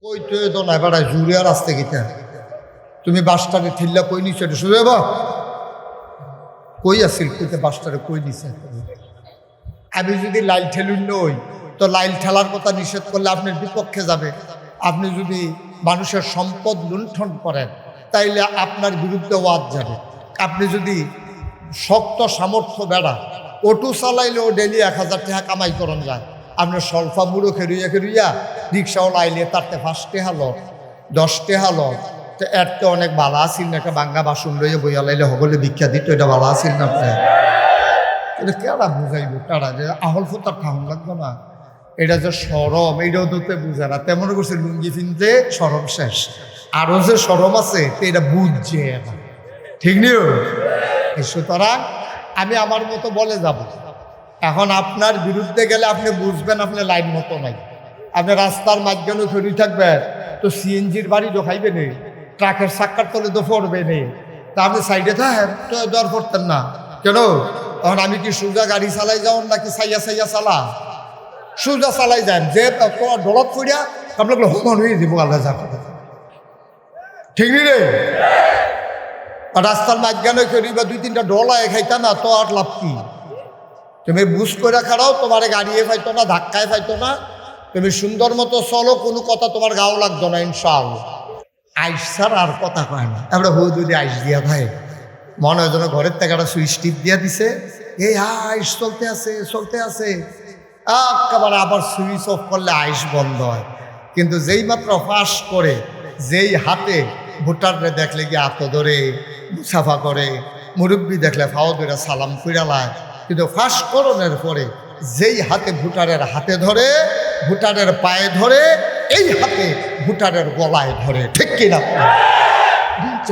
ওই তো না বেড়ায় জুড়িয়া রাস্তা গীতা তুমি বাসটারে ঠিল্লা কই নিছো এটা শুনে বা কই আসিল কইতে বাসটারে কই নিছে। আমি যদি লাইল ঠেলুন নই তো লাইল ঠেলার কথা নিষেধ করলে আপনার বিপক্ষে যাবে। আপনি যদি মানুষের সম্পদ লুণ্ঠন করেন তাইলে আপনার বিরুদ্ধে ওয়াজ যাবে। আপনি যদি শক্ত সামর্থ্য বেড়া অটো চালাইলেও ডেলি 1000 টাকা কামাই করেন যায়। আপনার সলফা বুড়ো খেরুইয়া রিক্সাও লাইলে তারতে 5 টাকা ল 10 টাকা ল তো এর তো অনেক ভালো আসিল না। একটা বাঙ্গা বাসন লইয়া বইয়া লাইলে সকলে ভিক্ষা দিত, এটা ভালো আসিল না আপনার? এটা কেডা বুঝাইব? কেডা যে আহল ফুতার ঠাম লাগবে না? এটা যে সরম এইটাও তো বুঝে না। তেমন করছে লুঙ্গি ফিনতে সরম শেষ, আরও যে সরম আছে এটা বুঝছে না, ঠিক নিও। সুতরাং আমি আমার মতো বলে যাব। এখন আপনার বিরুদ্ধে গেলে আপনি বুঝবেন আপনি লাইন মতো নাই। আপনি রাস্তার মাঝখানে ফেরি থাকবেন তো সিএনজির বাড়ি ঢোকাইবে নেই, ট্রাকের চাক্কার তলে তো পড়বে নেই, তা আপনি সাইডে থাকেন তো দর করতেন না কেন? তখন আমি কি সোজা গাড়ি চালাই যাও নাকি সাইয়া চালা? সোজা চালাই যান যে তোমার ডলত ফুরিয়া আপনাকে হোমন হয়ে দিব আল্লাহ যা কথা, ঠিক নি রে? রাস্তার মাঝখানে ফেরি বা 2-3টা ডলায় খাইতা না তো আর লাভ কি? তুমি বুঝ করে খাড়াও, তোমার গাড়িয়ে ফাইতো না, ধাক্কায় ফাইতো না, তুমি সুন্দর মতো চলো, কোনো কথা তোমার গাও লাগতো না ইনশাআল্লাহ। আইস ছাড়া আর কথা কয় না। এবার হু যদি আইস দিয়া ভাই মনে হয় যেন ঘরের থেকে একটা সুইচ টিপ দিয়া দিছে, এই আইস চলতে আছে একেবারে, আবার সুইচ অফ করলে আইস বন্ধ হয়। কিন্তু যেই মাত্র ফাঁস করে, যেই হাতে ভোটাররে দেখলে গিয়ে হাত ধরে মুসাফা করে, মুরব্বী দেখলে ফাও ধরে সালাম ফিরালায়, কিন্তু ফাঁস করণের পরে যেই হাতে ভোটারের হাতে ধরে, ভোটারের পায়ে ধরে, এই হাতে ভোটারের গলায় ধরে, ঠিক কিনা?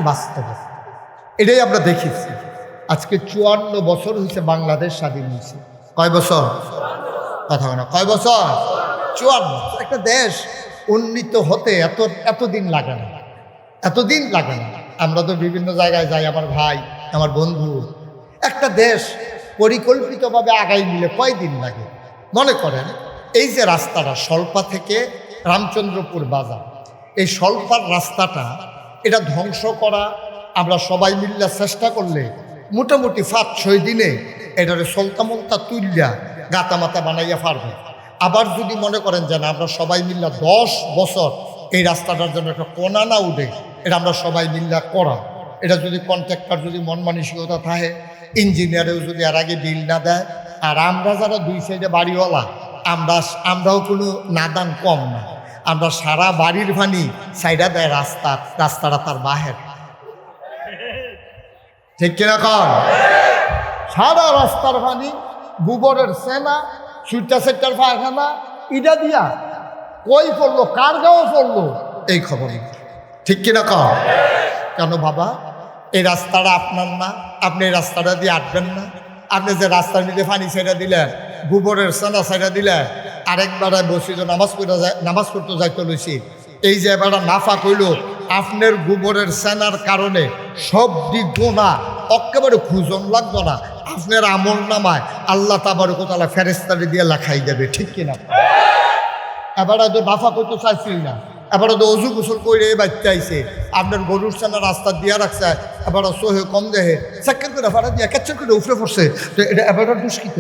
বাস্তব এটাই আমরা দেখেছি। আজকে 54 বছর হয়েছে বাংলাদেশ স্বাধীন হয়েছে। কয় বছর? কথা না, কয় বছর? 54। একটা দেশ উন্নীত হতে এতদিন লাগে না, এতদিন লাগে না। আমরা তো বিভিন্ন জায়গায় যাই, আমার ভাই, আমার বন্ধু। একটা দেশ পরিকল্পিতভাবে আগাই নিলে কয়দিন লাগে? মনে করেন এই যে রাস্তাটা সল্পা থেকে রামচন্দ্রপুর বাজার, এই সল্পার রাস্তাটা এটা ধ্বংস করা আমরা সবাই মিল্লা চেষ্টা করলে মোটামুটি 5-6 দিনে এটারে সলতামলতা তুলিয়া গাতামাতা বানাইয়া পারবে। আবার যদি মনে করেন যে না আমরা সবাই মিল্লা 10 বছর এই রাস্তাটার জন্য একটা কোনা না উঠে, এটা আমরা সবাই মিল্লা করা, এটা যদি কন্ট্রাক্টর যদি মন মানসিকতা থাকে, ইঞ্জিনিয়ারেও যদি আর আগে বিল না দেয়, আর আমরা যারা 2 সাইডে বাড়িওয়ালা আমরাও কোনো নাদান কম না, আমরা সারা বাড়ির ভানি সাইডা দেয় রাস্তাটা তার বাহের, ঠিক কিনা কন? সারা রাস্তার ভানি গোবরের সেনা, সুইটা সেটার পায়খানা, ইটা দিয়া কই পড়লো, কার গাঁও পড়লো এই খবর, ঠিক কিনা কন? কেন বাবা এই রাস্তাটা আপনার না? আপনি এই রাস্তাটা দিয়ে আটবেন না? আপনি যে রাস্তার মধ্যে পানি ছেড়ে দিলেন, গোবরের সেনা ছেড়ে দিলেন, আরেকবারে বসি যে নামাজ পড়তে যাইতে লইছি, এই যে এবার নাফা কইল আপনার গোবরের সেনার কারণে সব দিক গোনা একেবারে খুঁজন লাগতো না, আপনার আমল নামায় আল্লাহ তাবারকতালা ফেরেশতারে দিয়ে লেখাই দেবে, ঠিক কিনা? এবার তো নাফা করতে চাইছিল না, এবার তো অজু গোসল করে বাচ্চা আইছে, আপনার গরুর সেনা রাস্তা দিয়া রাখছে, এবার সোহে কম দেহে চাক্কের করে ফাটা দিয়া ক্যাচার করে উফরে পড়ছে, তো এটা এবার দুষ্কৃত,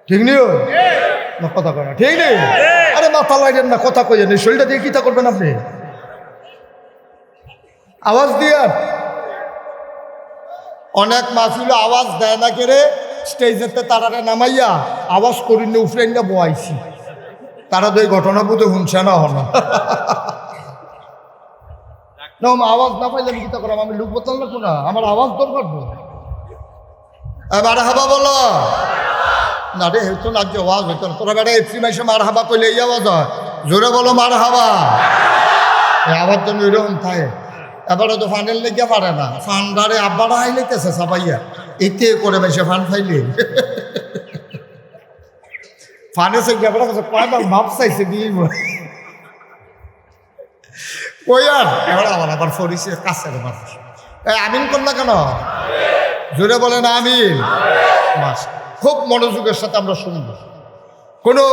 ঠিক নিও না? কথা কয় না, ঠিক নেই? আরে মাথা লাগেন না, কথা কইেন, শরীরটা দিয়ে কিতা করবেন আপনি? আওয়াজ দিয়া অনেক মাহফিল আওয়াজ দেয় না কেড়ে, স্টেজেতে তারারে নামাইয়া আওয়াজ করিনি উফরে না বয়াইছি, তারা তো এই ঘটনা বুঝে শুনছে না হন না, আওয়াজ না পাইলে আমি কিতা করাম? আমি লোক বলতাম না কোনা, আমার আওয়াজ দরকার তো। এবার হাবা বলো না রে, হইতো না, যে আওয়াজ হইতো না। তোরা বেড়া এফসি মাইসে মার হাবা কইলে এই আওয়াজ হয়, জোরে বলো মার হাবা, আওয়াজ জন্য এরকম থাকে। এবারে তো ফানের লেগে পারে না, ফান্ডারে আব্বারা হাই লেগেছে সাবাইয়া এতে করে বেশি ফান ফাইলে ফানে সে ব্যাপারটা কাছে কয়বার মাপ চাইছে দিয়ে ওই আর এবার আবার ফরিসে কাছে আমিন করল কেন? জোরে বলে না আমিন। খুব মনোযোগের সাথে আমরা শুনবো। কোনো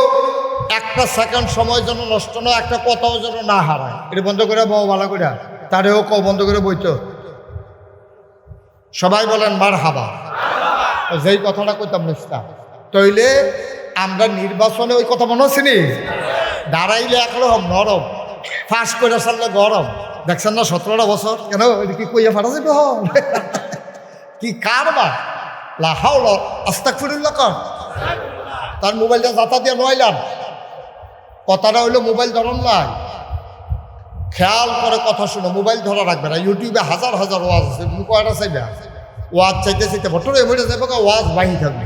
একটা সেকেন্ড সময় যেন নষ্ট নয়, একটা কথাও যেন না হারায়। এটা বন্ধ করে বউ ভালো করে, তারেও কও বন্ধ করে বইতো। সবাই বলেন মার হাবা। যেই কথাটা কইতাম নিস্তা তইলে আমরা নির্বাচনে ওই কথা মনে হচ্ছিনি, দাঁড়াইলে একরকম নরম, ফাঁস করে সারলে গরম। দেখছেন না 17টা বছর কেন এটা কি কইয়া ফাটা যাবে কি কারবার লাহাউল আস্তাগফিরুল্লাহ কর। তার মোবাইলটা যাতা দিয়ে নইলাম, কথাটা হইলো মোবাইল ধরন নাই, খেয়াল করে কথা শুনো, মোবাইল ধরা রাখবে না। ইউটিউবে হাজার হাজার ওয়াজ আছে, তুমি কয়টা চাইবে? ওয়াজ চাইতে চাইতে ভট্টরে মরে যাবে, ওয়াজ বাহি থাকবে,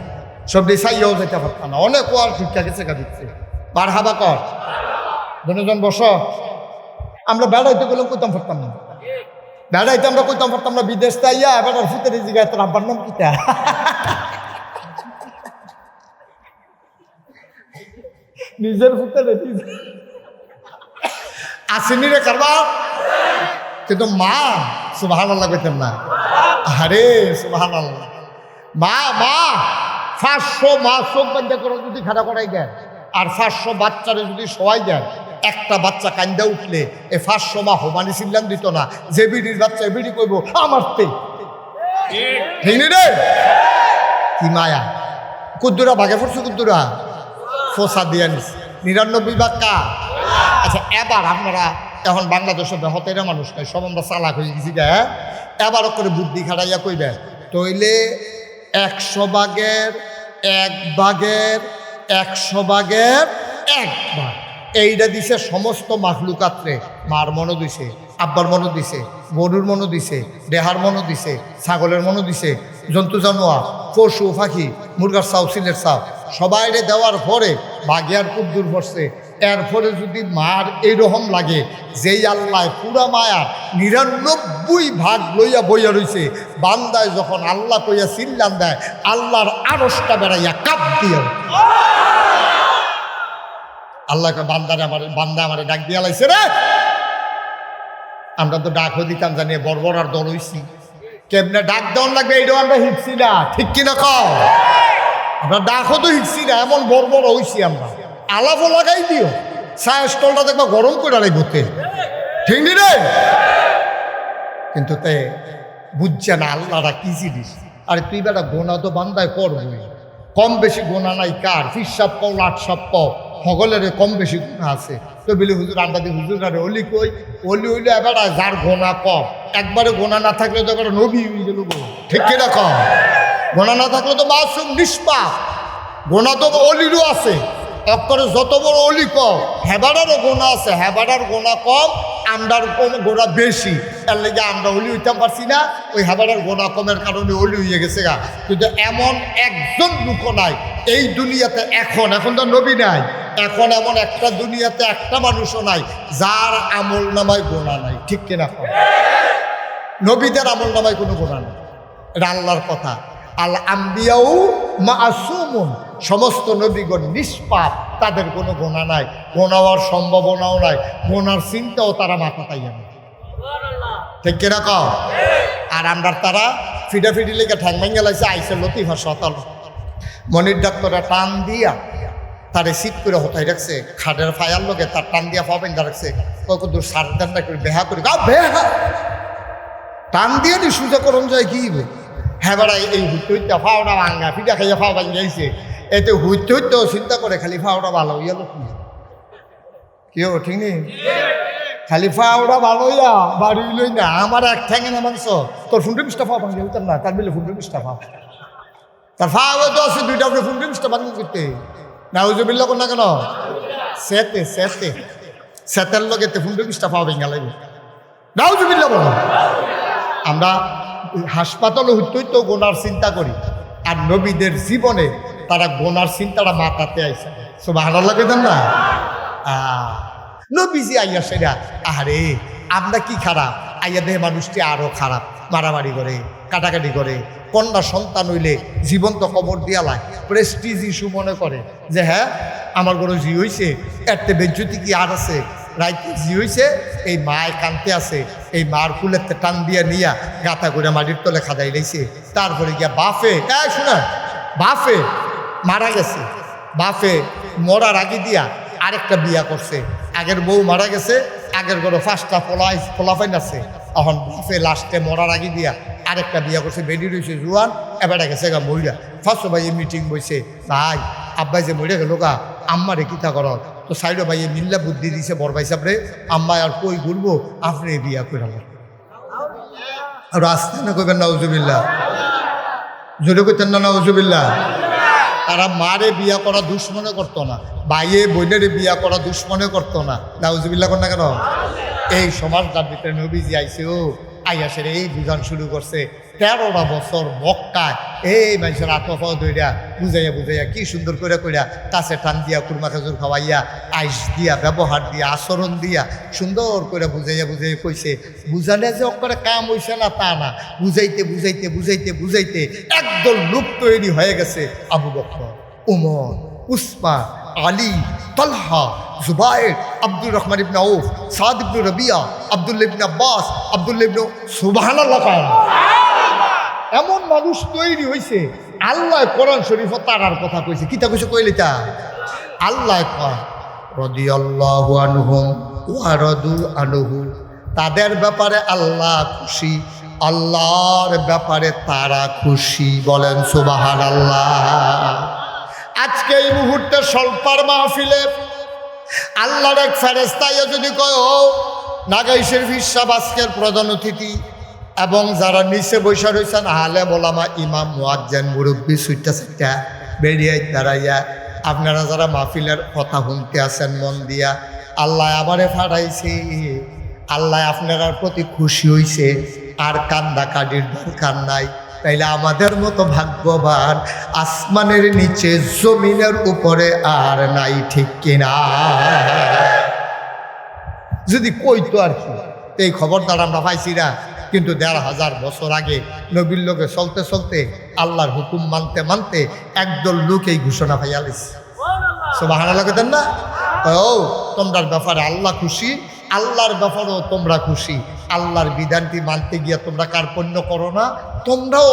সব চাইয়াও যাইতে পারতাম না। অনেক ওয়াজ ঠিকঠাক চেকা দিচ্ছে, বার হাবা কর। দুজন বস, আমরা বেড়াইতে গেলাম কইতাম পারতাম না, বেড়াইতে আমরা কইতাম পারতাম না। বিদেশ তাইয়া এবার ফুতের জিগায় তোর আব্বার নাম কিতা নিজের ফুতের আসেনি রে কারবার। কিন্তু মা সুবহানাল্লাহ কইতেন না, আরে সুবহানাল্লাহ। মা মা 500 মা চোখ বন্ধ করে যদি খাড়া করাই দেন আর 500 বাচ্চারে যদি সবাই দেন, একটা বাচ্চা কান্দা উঠলে এ 500 মা হোমানি চিল্লান দিত না যে বিড়ির বাচ্চা বিড়ি কইব আমার তে, ঠিক নি রে? কি মায়া। কুদ্দুরা ভাগে পড়ছে, কুদ্দুরা ফোসা দিয়া নিস 99 ভাগ কা। আচ্ছা এবার আপনারা এখন বাংলাদেশের বেহতেরা মানুষ নয়, সব আমরা চালাক হয়ে গেছি গা। এবারও করে বুদ্ধি খাটাইয়া কইবেন তইলে 100 ভাগের 1 ভাগের 100 ভাগের 1 ভাগ এইটা দিছে সমস্ত মাখলুকাত্রে। মার মনও দিছে, আব্বার মনও দিছে, গরুর মনও দিছে, দেহার মনও দিছে, ছাগলের মনও দিছে, জন্তু জানোয়ার, পশু পাখি, মুরগার চাও, সিলের চাও, সবাইরে দেওয়ার পরে ভাগিয়ার কুদ্দুর পড়ছে। এরপরে যদি মার এইরকম লাগে যেই আল্লাহ পুরা মায়ার 99 ভাগ লইয়া বইয়া রইছে, বান্দায় যখন আল্লাহ কইয়া চিল্লান দেয়, আল্লাহর আরশটা বেড়াইয়া কাপ দিয়া আল্লাহকে বান্দা আমারে ডাক দিয়া লাইছে রে। আমরা তো ডাকও দিতাম জানিয়ে বর্বর আর দল হইছি, কেমনে ডাক দেওয়ান লাগবে এইটাও আমরা হিটছি না, ঠিক কিনা কও? আমরা ডাকও তো হিটছি না, এমন বর্বর হইছি আমরা। আলাপও লাগাই দিও, চায়ের স্টলটা দেখবা গরম করে লাগবে, ঠিক নি রে? কিন্তু তে বুঝছে না আল্লাহরা কি জিনিস। আরে তুই বেটা গোনা তো বান্দায় করবি, কম বেশি গোনা নাই কার? ফিরসাপ পাও, লাটসাপ পাও, সকলের কম বেশি গোনা আছে। তো বলি হুজুর আন্ডা দি হুজুর আরে অলি কই? অলি হইলে এবার যার গোনা কম, একবারে গোনা না থাকলে তো এবার নবী হয়ে গেল, ঠিক কিনা কম? গোনা না থাকলে তো মাসুম নিষ্পাপ, গোনা তো অলিরও আছে, অক্ষরে যত বড় অলি কম, হেবাডারও গোনা আছে, হেবাডার গোনা কম, আমরার কম গোনা বেশি। তার লেগে আমরা অলি হইতাম পারছি না, ওই হেবাডার গোনা কমের কারণে অলি হয়ে গেছে গা। কিন্তু এমন একজন লোক নাই এই দুনিয়াতে, এখন তো নবী নাই, এখন এমন একটা দুনিয়াতে একটা মানুষও নাই যার আমল নামায় গোনা নাই, ঠিক কিনা? নবীদের আমল নামায় কোনো গোনা নাই, এটা আল্লাহর কথা। আল আম্বিয়াউ মাসুমুন, সমস্ত নবীগণ নিষ্পাপ, তাদের কোনো গোনা নাই, গোনা হওয়ার সম্ভাবনাও নাই, গোনার চিন্তাও তারা মাথা তাইয়া না, ঠিক কিনা কও? আর আমরা তারা ফিডাফিডি লেগে ঠ্যাং ভেঙে লাইছে, আইসে লতিফা সতাল মনির ডাক্তাররা টান দিয়া তারে শীত করে হতাই রাখছে, খাটের ফায়ার লোকে তার টান দিয়া পাবেন রাখছে, কত সারদার না করে বেহা করে বেহা টান দিয়ে নি সুজা করম যায় কি হ্যাঁ বেড়াই এই হুইতে হইতে ফাওড়া ভাঙ্গা ফিটা খাইয়া ফাও ভাঙি যাইছে, এতে হুইতে হইতেও চিন্তা করে খালি ফাওড়া ভালো হইয়া লোক কি হবো, ঠিক নেই? খালি ফাওড়া ভালো হইয়া বাড়ি লই না, আমার এক ঠ্যাঙে না মাংস, তোর ফুন্ডে মিষ্টা ফাও ভাঙি হইতাম না, তার মিলে ফুন্ডে মিষ্টা ফাও, তার ফাও তো আছে দুইটা আপনি ফুন্ডে মিষ্টা ভাঙি করতে না, ওই যে বিল্লা কর না কেন সেতে সেতে সেতের লোকেতে ফুন্ডে মিষ্টা ফাও ভেঙে লাগবে না, ওই যে বিল্লা বলো। আমরা হাসপাতালে হইতে গোনার চিন্তা করি, আর নবীদের জীবনে তারা গোনার চিন্তাটা মাথাতে আইসে, সুবহানাল্লাহ কইতেন না? নবীজি আইয়া সেটা আরে আমরা কি খারাপ, আইয়া দেহে মানুষটি আরো খারাপ, মারামারি করে, কাটাকাটি করে, কন্যা সন্তান হইলে জীবন্ত কবর দিয়া লাই, প্রেস্টিজ ইস্যু মনে করে যে হ্যাঁ আমার ঘরে জি হইছে, এতে বেজ্জতি কি আর আছে, রাইতে জি হইছে, এই মায় কানতে আছে, এই মার কুলেতে টান দিয়া নিয়া গাথা করে মাটির তলে খাদাই লাইছে, তারপরে গিয়া বাফে শোনা বাফে মারা গেছে, বাফে মরার আগে দিয়া আরেকটা বিয়া করছে, আগের বউ মারা গেছে, আগের ঘরে 5টা ফলাফাইন আছে, এখন বাপে লাস্টে মরার আগে দিয়া আরেকটা বিয়া করছে, বেডি রয়েছে জুয়ান, এবার গেছে গা মহিলা। ফার্স্ট ভাইয়ে মিটিং বইছে, ভাই আব্বাই যে মরে গেল গা, আম্মারে কিতা কর, তো সাইডো ভাইয়ে মিল্লা বুদ্ধি দিছে বড় ভাই সাহেবরে, আম্মা আর কই ঘুরবো, আপনি বিয়া করে আর আসতে না কইবেন নাউজুবিল্লাহ, জোরে কইতেন না নাউজুবিল্লাহ। তারা মারে বিয়া করা দুশ্মনে করতো না, ভাইয়ে বোনের বিয়া করা দুশ্মনে করতো না, নাউজুবিল্লাহ কর না কেন? এই সমাজটার ভিতরে নবীজি আইছে, ও আইয়াসের এই বুঝান শুরু করছে 13টা বছর মক্কায় এই মানুষের আত্মফা ধইরা বুঝাইয়া বুঝাইয়া কি সুন্দর করে কইরা কাছে টান দিয়া কুরমা খেজুর খাওয়াইয়া আইস দিয়া ব্যবহার দিয়া আচরণ দিয়া সুন্দর করে বুঝাইয়া বুঝাইয়া কইছে। বুঝালে যে অক্ষরে কাম হইছে না তা না, বুঝাইতে বুঝাইতে বুঝাইতে বুঝাইতে একদল লোক তৈরি হয়ে গেছে। আবু বকর, উমর, উসমান, আলী, তালহা, জুবায়ের, আব্দুর রহমান ইবনে আউফ, সাদ ইবনে রবিয়া, আব্দুল্লাহ ইবনে আব্বাস, আব্দুল্লাহ ইবনে সুবহানাল্লাহ। এমন মানুষ তৈরি হয়েছে, আল্লাহ কোরআন শরীফ তারার কথা কইছে। কিতা কইছে কইলে তা আল্লাহ কয় রাদিয়াল্লাহু আনহুম ওয়া রাদু আনহু, তাদের ব্যাপারে আল্লাহ খুশি, আল্লাহর ব্যাপারে তারা খুশি। বলেন সুবহানাল্লাহ। আজকে এই মুহূর্তে স্বল্পার মাহফিলে আল্লাহর এক ফেরেশতা যদি কয়, ও নাগাই শরীফ সাহেব আজকের প্রধান অতিথি, এবং যারা নিচে বৈশা রয়েছেন আলেম ওলামা ইমাম মুয়াজ্জিন মুরব্বী সুইটা সাইটা বেরিয়ে দাঁড়াইয়া আপনারা যারা মাহফিলের কথা শুনতে আছেন মন দিয়া, আল্লাহ আমারে ফাটাইছে, আল্লাহ আপনার প্রতি খুশি হইছে, আর কান্দা কাটির দরকার নাই। তাইলে আমাদের মতো ভাগ্যবান আসমানের নিচে জমিনের উপরে আর নাই, ঠিক কিনা? যদি কইতো আর কি, এই খবরদার আমরা পাইছি না, কিন্তু 1500 বছর আগে নবীর লোকে চলতে চলতে আল্লাহর হুকুম মানতে মানতে একদল লোক এই ঘোষণা পাইয়ালিস। সুবহানাল্লাহ কইতেন না? ও তোমরার ব্যাপারে আল্লাহ খুশি, আল্লাহর ব্যাপারেও তোমরা খুশি। আল্লাহর বিধানটি মানতে গিয়া তোমরা কার্পণ্য করো না। তোমরাও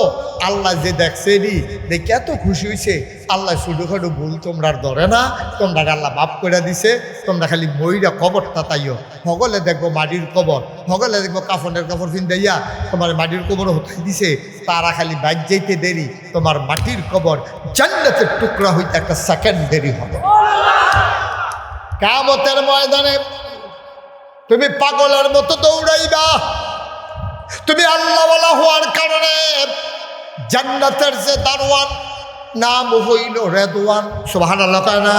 আল্লাহ যে দেখছেনি দেখে এত খুশি হয়েছে, আল্লাহ ছোটোখাটো ভুল তোমরা ধরে না, তোমরা আল্লাহ মাফ করে দিছে। তোমরা খালি ময়রা কবরটা তাইও, হগলে দেখবো মাটির কবর, হগলে দেখবো কাফনের কাপড় ফিন্দাইয়া তোমার মাটির কবর হতে দিছে, তারা খালি বাইক যাইতে দেরি, তোমার মাটির কবর জান্নাতের টুকরা হইতে একটা সেকেন্ড দেরি হবে। কিয়ামতের ময়দানে তুমি পাগলের মতো দৌড়াইবা, তুমি আল্লাহওয়ালা হওয়ার কারণে জান্নাতের যে দারওয়ান নাম হইল রেদওয়ান। সুবহানাল্লাহ কয় না?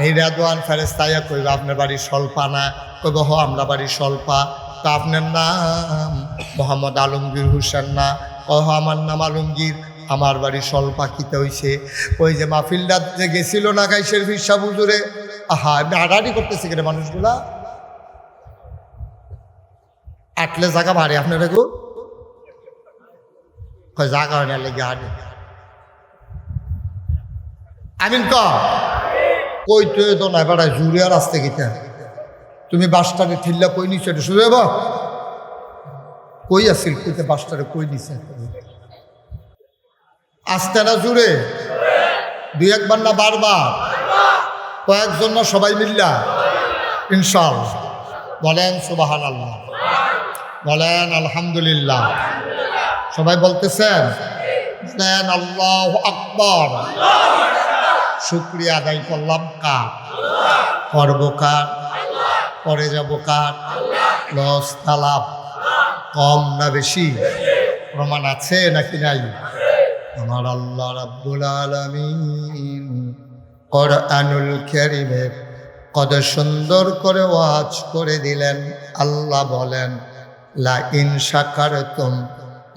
এই রেদওয়ান ফেরেশতায়া কইবা আপনার বাড়ি স্বল্পানা, কইব হ আমরা বাড়ি স্বল্পা। তো আপনার নাম মোহাম্মদ আলমগীর হোসেন না? কহ আমার নাম আলমগীর, আমার বাড়ি স্বল্পা। কিতে হইছে? ওই যে মাহফিলটা যে গেছিল না গাইশের ফিরসা হুজুরে, আহা হাঁটাহাঁটি করতেছে কেন মানুষগুলা, আটলে জায়গা ভারে আপনার গো জায়গা হয় না লেগে হাঁটে। আমিন কই তো তো না বেড়া জুড়ে আর আসতে গিতে তুমি বাসটারে ঠিল্লা কই নিচ্ছে এটা শুরু হব কই আসিল কইতে বাসটারে কই নিছে আসতে না জুড়ে দুই একবার না বারবার কয়েকজন না সবাই মিল্লা ইনশাআল্লাহ বলেন সুবহানাল্লাহ, বলেন আলহামদুলিল্লাহ। সবাই বলতেছেন বলেন আল্লাহু আকবার। শুকরিয়া আদায় করলাম কার? করব কার? করে যাব কার? লস তালাব কম না বেশি? প্রমাণ আছে নাকি নাই? আমার আল্লাহ রাব্বুল আলামিন কোরআনুল কারীমে কত সুন্দর করে ওয়াজ করে দিলেন। আল্লাহ বলেন লা ইন শাকারতুম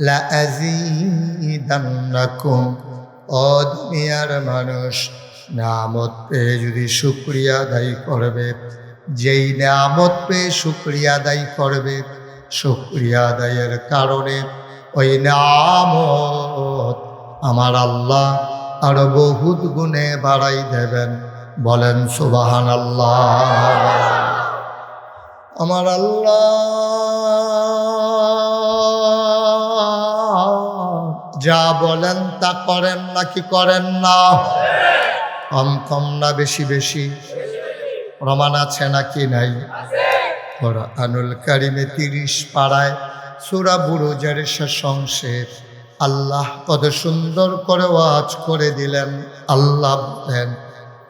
লা আযীদান্নাকুম। ও দুনিয়ার মানুষ, নিয়ামত পেয়ে যদি শুকরিয়া আদায় করবে, যেই নিয়ামত পেয়ে শুকরিয়া আদায় করবে, শুকরিয়া আদায়ের কারণে ওই নিয়ামত আমার আল্লাহ আরো বহুত গুণে বাড়াই দেবেন। বলেন সুবহানাল্লাহ। আমার আল্লাহ যা বলেন তা করেন নাকি করেন না? কম কম না বেশি বেশি? প্রমাণ আছে নাকি নাই? কোরআনুল কারিমে 30 পাড়ায় সূরা বুরুজের শেষ অংশে আল্লাহ কত সুন্দর করে ওয়াজ করে দিলেন। আল্লাহ বলেন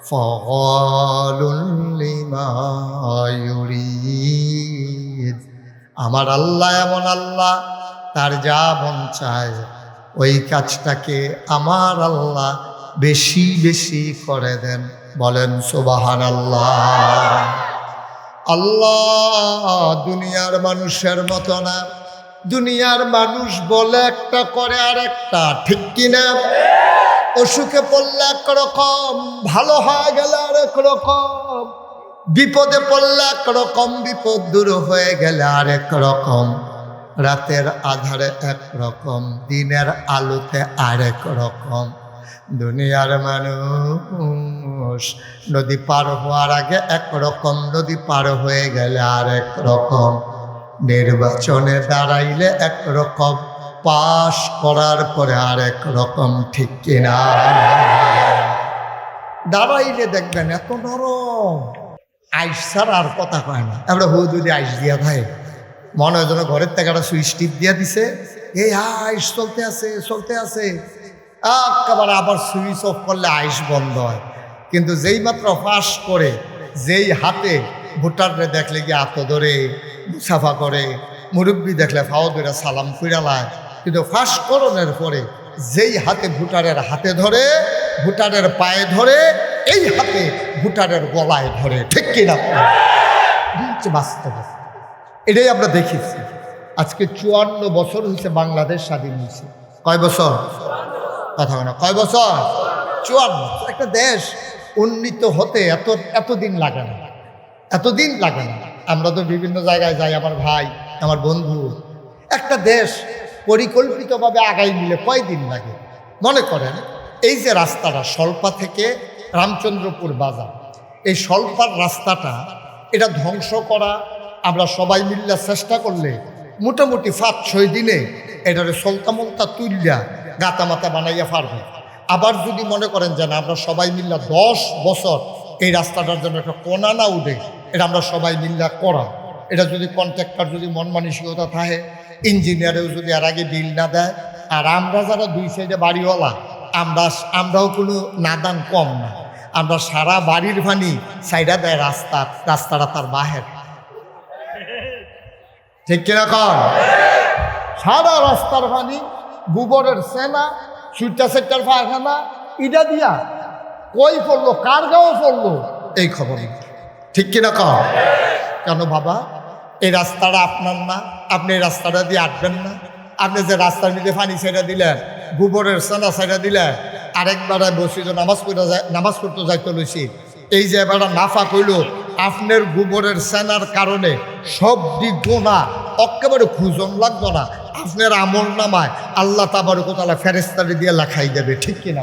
ফাআলুল লিমা ইউরিদ। আমার আল্লাহ এমন আল্লাহ, তার যা মন চায় ওই কাজটাকে আমার আল্লাহ বেশি বেশি করে দেন। বলেন সুবহানাল্লাহ। আল্লাহ দুনিয়ার মানুষের মতো না। দুনিয়ার মানুষ বলে একটা করে আর একটা, ঠিক কিনা? অসুখে পড়লে একরকম, ভালো হয়ে গেলে আরেক রকম, বিপদে পড়লে একরকম, বিপদ দূর হয়ে গেলে আরেক রকম, রাতের আধারে একরকম, দিনের আলোতে আরেক রকম। দুনিয়ার মানুষ নদী পার হওয়ার আগে একরকম, নদী পার হয়ে গেলে আরেক রকম, নির্বাচনে দাঁড়াইলে একরকম, পাশ করার পরে আরেক রকম, ঠিক কিনা? দাঁড়াইলে দেখবেন এত নরম, আইস ছাড়া আর কথা কয় না। আমরা হু যদি আইস দিয়া থাকে, মনে হয় যেন ঘরের থেকে একটা সুইচ টিপ দিয়া দিছে, এই আইস চলতে আছে চলতে আছে, একেবারে আবার সুইচ অফ করলে আইস বন্ধ হয়। কিন্তু যেই মাত্র ফাঁস করে, যেই হাতে ভোটাররে দেখলে গিয়ে হাত ধরে মুসাফা করে, মুরব্বী দেখলে ফাও ধরে সালাম ফিরালায়, কিন্তু ফাঁস করণের পরে যেই হাতে ভোটারের হাতে ধরে, ভোটারের পায়ে ধরে, এই হাতে ভোটারের গলায় ধরে, ঠিক কিনা? বাস্তব, এটাই আমরা দেখেছি। আজকে 54 বছর হয়েছে বাংলাদেশ স্বাধীন হয়েছে। কয় বছর? কথা না, কয় বছর? 54। একটা দেশ উন্নীত হতে এতদিন লাগে না, এতদিন লাগে না। আমরা তো বিভিন্ন জায়গায় যাই, আমার ভাই, আমার বন্ধু। একটা দেশ পরিকল্পিতভাবে আগাই নিলে কয়দিন লাগে? মনে করেন এই যে রাস্তাটা সল্পা থেকে রামচন্দ্রপুর বাজার, এই সল্পার রাস্তাটা, এটা ধ্বংস করা আমরা সবাই মিল্লা চেষ্টা করলে মোটামুটি 5-6 দিনে এটারে সলতামলতা তুললা গাতামাতা বানাইয়া পারবে। আবার যদি মনে করেন যে না, আমরা সবাই মিল্লা 10 বছর এই রাস্তাটার জন্য একটা কোনা না উঠে, এটা আমরা সবাই মিল্লা করা, এটা যদি কন্ট্রাক্টর যদি মন মানসিকতা থাকে, ইঞ্জিনিয়ারেও যদি আর আগে বিল না দেয়, আর আমরা যারা 2 সাইডে বাড়িওয়ালা, আমরাও কোনো নাদান কম না, আমরা সারা বাড়ির ভানি সাইডা দেয় রাস্তাটা তার বাহের, ঠিক কিরকম? সারা রাস্তার ভানি গোবরের সেনা, সুইটা সেক্টার পায়খানা, ইটা দিয়া কই পড়লো, কার গাঁও পড়লো, এই খবর, ঠিক কিনা কম? কেন বাবা, এই রাস্তাটা আপনার না, আপনি এই রাস্তাটা দিয়ে আটবেন না? আপনি যে রাস্তার মধ্যে পানি ছেড়ে দিলেন, গোবরের সেনা ছেড়ে দিলেন, আরেকবার বসি যে নামাজ পড়তে যাইতে লইছি, এই যে এবার নাফা কইল, আপনার গোবরের সেনার কারণে সব দিক গোনা একেবারে খুঁজন লাগতো না, আপনার আমল নামায় আল্লাহ তাবারকতালা ফেরেশতারে দিয়ে লেখাই দেবে, ঠিক কিনা?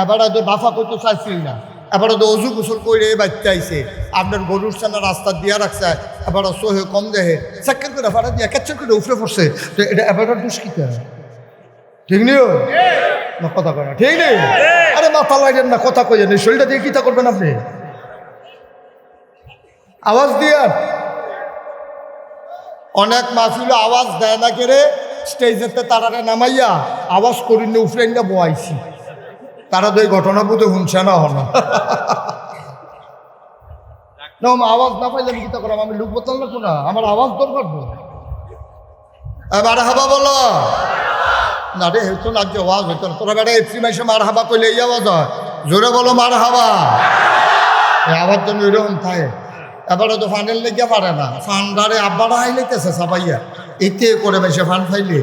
এবার তো নাফা করতে চাইছিল না, এবার তো অজু গোসল করে বাচ্চা আইছে, আপনার গরুর সেনা রাস্তা দিয়া রাখছে, এবার সোহে কম দেহে চাক্কের করে ফাটা দিয়া ক্যাপচার করে উফরে পড়ছে, তো এটা এবার দুষ্কৃত, ঠিক নেই? না কথা কয় না, ঠিক নেই? আরে মাথা লাগেন না, কথা কইেন, শরীরটা দিয়ে কিতা করবেন আপনি? আওয়াজ দিয়া অনেক মাহফিল আওয়াজ দেয় না কেড়ে, স্টেজেতে তারারে নামাইয়া আওয়াজ করিনি উফরে না বয়াইছি, তারা তো এই ঘটনা বুঝে শুনছে না হন না, আওয়াজ না পাইলে আমি কিতা করলাম? আমি লোক বোতল না কোনা, আমার আওয়াজ দরকার মার হাবা বলো না রে, হইতো না, যে আওয়াজ হইতো না। তোরা বেড়া এফসি মাইসে মার হাবা কইলে এই আওয়াজ হয়, জোরে বলো মার হাবা, এই আওয়াজ জন্য এরকম থাকে। এবারে তো ফানের লেগে পারে না, ফান্ডারে আব্বারা হাইলাইতেছে সাবাইয়া, এতে করে বেশি ফান ফাইলে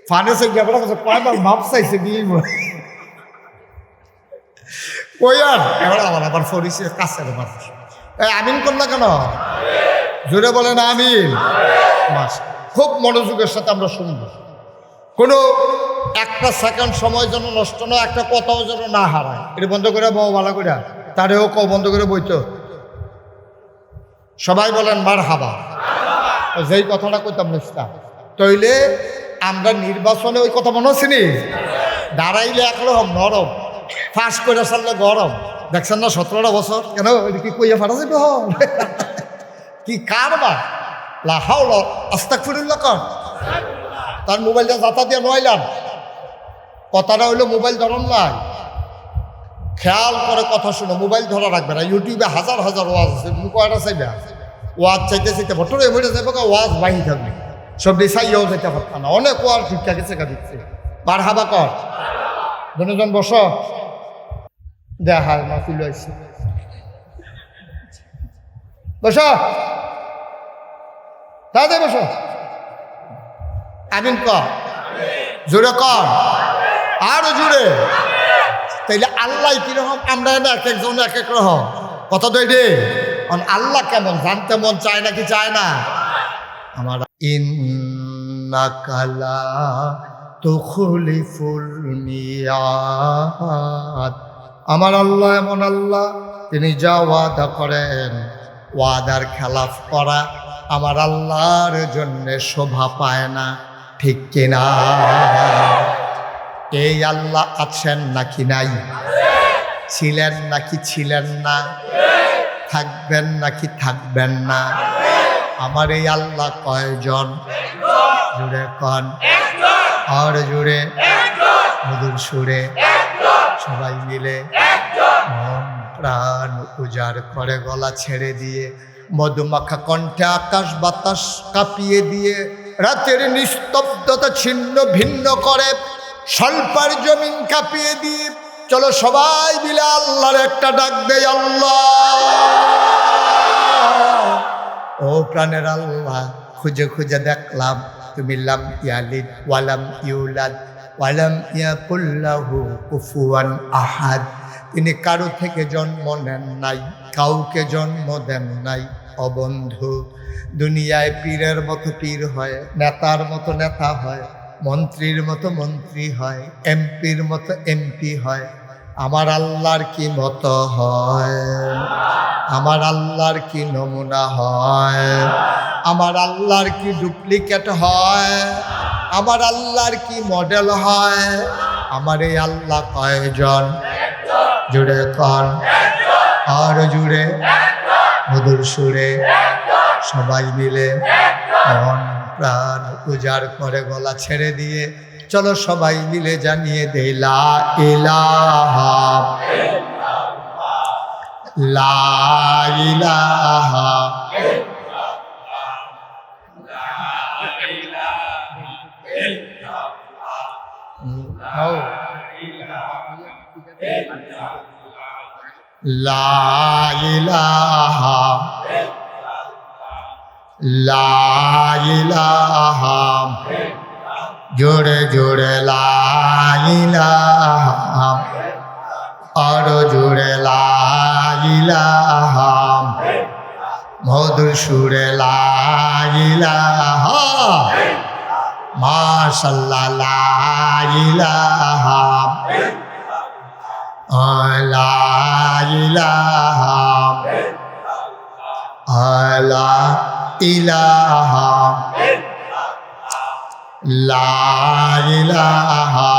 ফানে সে গেবড়া কাছে কয়বার মাপ চাইছে দিয়ে কই আর এবার আবার ফরিসে কাছের মার। আমিন করলা কেন? জোরে বলেন আমিন। মাস খুব মনোযোগের সাথে আমরা শুনব, কোনো একটা সেকেন্ড সময় যেন নষ্ট নয়, একটা কথাও যেন না হারায়। এটা বন্ধ করে বউ ভালো করে, তারেও কও বন্ধ করে বইতো। সবাই বলেন মার হাবা। যেই কথাটা কইতাম নিস্তা তইলে আমরা নির্বাচনে ওই কথা মনে হচ্ছে নি, দাঁড়াইলে একরকম নরম, ফাঁস করে সারলে গরম, দেখছেন না 17টা বছর কেন এটা কি কইয়া ফাটা যাবে কি কার বা লাহাউল আস্তাগফিরুল্লাহ কর তার মোবাইলটা যাতা দিয়ে নইলাম কথাটা হইলো মোবাইল ধরন নাই খেয়াল করে কথা শুনো মোবাইল ধরা রাখবে না ইউটিউবে হাজার হাজার ওয়াজ আছে তুমি কয়টা চাইবে ওয়াজ চাইতে চাইতে ভট্টরে এমনি যাবে ওয়াজ বাহি থাকবে সব চাইয়াও চাইতে পারতাম না অনেক ওয়াজ ঠিকঠাক গেছে দিচ্ছে বার হাবা কর দুজন বস দেখা মাফিল আসছে বস তাদের বস আমিন কর জোরে কর আরো জোরে তাইলে আল্লাহ কিরকম আমরা না এক একজন এক এক রকম কথা তো এটি আল্লাহ কেমন জানতে মন চায় নাকি চায় না আমার ইন্নাকালা তুখলিফুল মিয়াদ আমার আল্লাহ এমন আল্লাহ তিনি যা ওয়াদা করেন ওয়াদার খেলাফ করা আমার আল্লাহর জন্য শোভা পায় না ঠিক কিনা এই আল্লাহ আছেন নাকি নাই ছিলেন নাকি ছিলেন না থাকবেন নাকি থাকবেন না আমার এই আল্লাহ কয়জন জুড়ে কন আর জুড়ে মধুর সুরে সবাই মিলে মন প্রাণ উজাড় করে গলা ছেড়ে দিয়ে মধুমাখা কণ্ঠে আকাশ বাতাস কাঁপিয়ে দিয়ে রাতের নিস্তব্ধতা ছিন্ন ভিন্ন করে স্বল্পার জমিন কাঁপিয়ে দিয়ে চলো সবাই মিলে আল্লাহর একটা ডাক দেয় আল্লাহ ও প্রাণের আল্লাহ খুঁজে খুঁজে দেখলাম তুমি লাম ইয়ালিদ ওয়ালাম ইউলাদ ওয়ালাম ইয়াকুল লাহু কুফুয়ান আহাদ তিনি কারো থেকে জন্ম নেন নাই কাউকে জন্ম দেন নাই অবন্ধু দুনিয়ায় পীরের মতো পীর হয় নেতার মতো নেতা হয় মন্ত্রীর মতো মন্ত্রী হয় এমপির মতো এমপি হয় আমার আল্লাহর কি মতো হয় আমার আল্লাহর কি নমুনা হয় আমার আল্লাহর কি ডুপ্লিকেট হয় আমার আল্লাহর কি মডেল হয় আমার এই আল্লাহ কয়জন জুড়ে কন আর জুড়ে মধুর সুরে সবাই মিলে মন প্রাণ উজাড় করে গলা ছেড়ে দিয়ে চলো সবাই মিলে জানিয়ে দে লা ইলাহা লা ইলাহা লা ইলাহা লা ইলাহা জোরে জোরে লা ইলাহা আরো জোরে লা ইলাহা মধুর সুরে লা ইলাহা মাশাআল্লাহ লা ইলাহা লা ইলাহা লা ইলাহা লা ইলাহা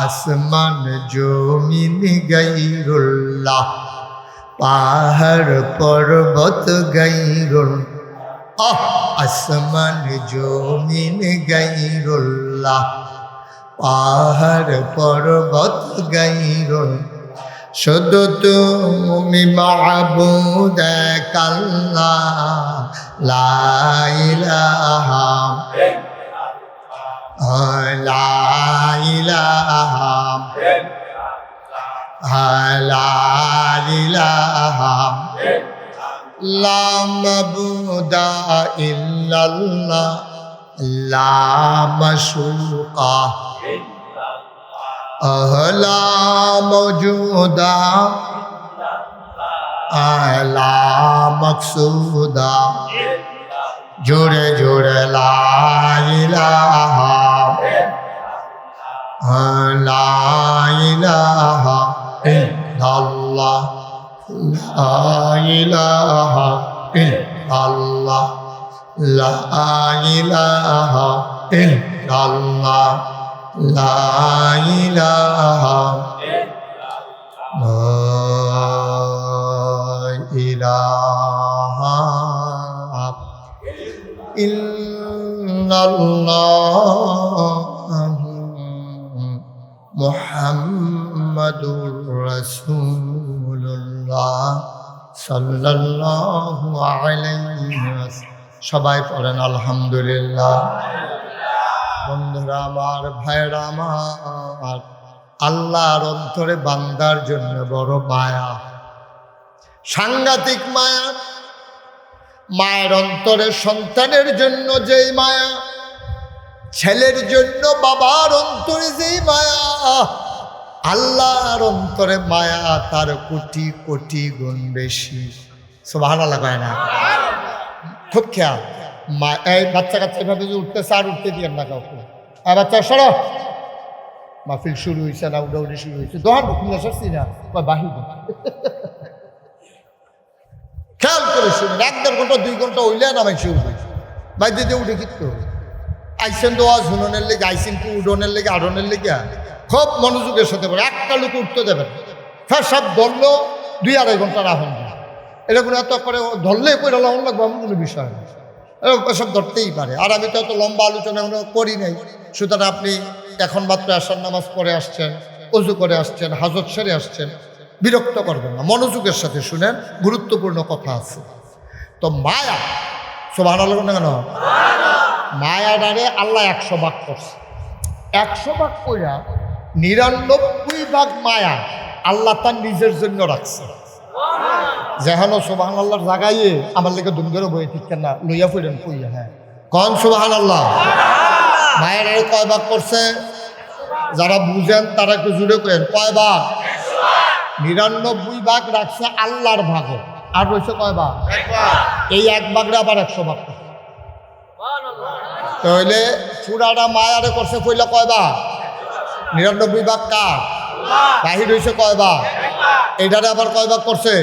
আসমান জমিন গায়রুল্লাহ পাহাড় পর্বত গায়রুল্লাহ আসমান জমিন গায়রুল্লাহ পাহাড় পর্বত গায়রুল্লাহ শুধু তুমি মাবুদ এক আল্লাহ লা ইলাহা লা ইলাহা লা ইলাহা লা মাবুদা ইল্লাল্লাহ লা মাশুকা লা মওজুদা লা মাকসুদা জোরে জোরে লা ইলাহা লা ইলাহা ইল্লাল্লাহ লা ইলাহা ইল্লাল্লাহ লা ইলাহা ইল্লাল্লাহ লা ইলাহা লা ইলাহা ইল্লাল্লাহ মুহাম্মাদুর রাসূলুল্লাহ সাল্লাল্লাহু আলাইহি ওয়াসাল্লাম। সবাই পড়েন আলহামদুলিল্লাহ। বন্ধুরা আমার, ভাইরা আমার, আল্লাহর অন্তরে বান্দার জন্য বড় মায়া, সাংঘাতিক মায়া। মায়ের অন্তরে সন্তানের জন্য যেই মায়া, ছেলের জন্য বাবার অন্তরে যেই মায়া, আল্লাহর অন্তরে মায়া তার কোটি কোটি গুণ বেশি। সুবহানাল্লাহ কয় না? খুব খেয়াল। এই বাচ্চা কাচ্চা এভাবে যে উঠতেছে আর উঠতে দিয়ে না কাউকে। আর বাচ্চা সরো, মাহফিল শুরু হয়েছে না, উডাউডি শুরু হয়েছে, দোহান খুলে সরছি না বাহির। খেয়াল করে শুনুন, 1-1.5 ঘন্টা 2 ঘন্টা হইলে নামাই শুরু হয়েছে। ভাই দিদি উঠে কিন্তু আইসেন তো আজ হুননের লেগে, আইসেন তো উডনের লেগে, আডনের লেগে খুব মনোযোগের সাথে বলে একটা লোক উঠতে দেবেন। হ্যাঁ, সব ধরলো 2-2.5 ঘন্টা রাখুন। এটা কোনো এত করে ধরলে করে লাগানো লাগবে এমন কোনো বিষয় না, সব ধরতেই পারে। আর আমি তো এত লম্বা আলোচনা এখনো করি নাই, সুতরাং আপনি এখন মাত্র আশার নামাজ পড়ে আসছেন, অজু করে আসছেন, হাজত সেরে আসছেন, বিরক্ত করবেন না, মনোযোগের সাথে শুনেন, গুরুত্বপূর্ণ কথা আছে। তো মায়া, সুবহানাল্লাহ কেন? মায়াডারে আল্লাহ 100 ভাগ করছে। 100 ভাগ কইরা 99 ভাগ মায়া আল্লাহ তার নিজের জন্য রাখছে। যেন সুবহানাল্লাহর জায়গায় আমার লেগে দুমগেরও বই ঠিক না লইয়া ফিরেন কইয়া। হ্যাঁ কন সুবহানাল্লাহ। মায়াডারে কয় ভাগ করছে? যারা বুঝেন তারা একটু জুড়ে করেন, কয় ভাগ? 99 ভাগ রাখছে আল্লাহর ভাগে, আর রয়েছে কয় ভাগ? এই 1 ভাগরে আবার 100 ভাগ করছে। তাহলে পুরাটা মায়ারে করছে কইলা কয় ভাগ? 99 ভাগ কার? বাহির হয়েছে কয় ভাগ? এইটারে আবার কয় ভাগ করছে?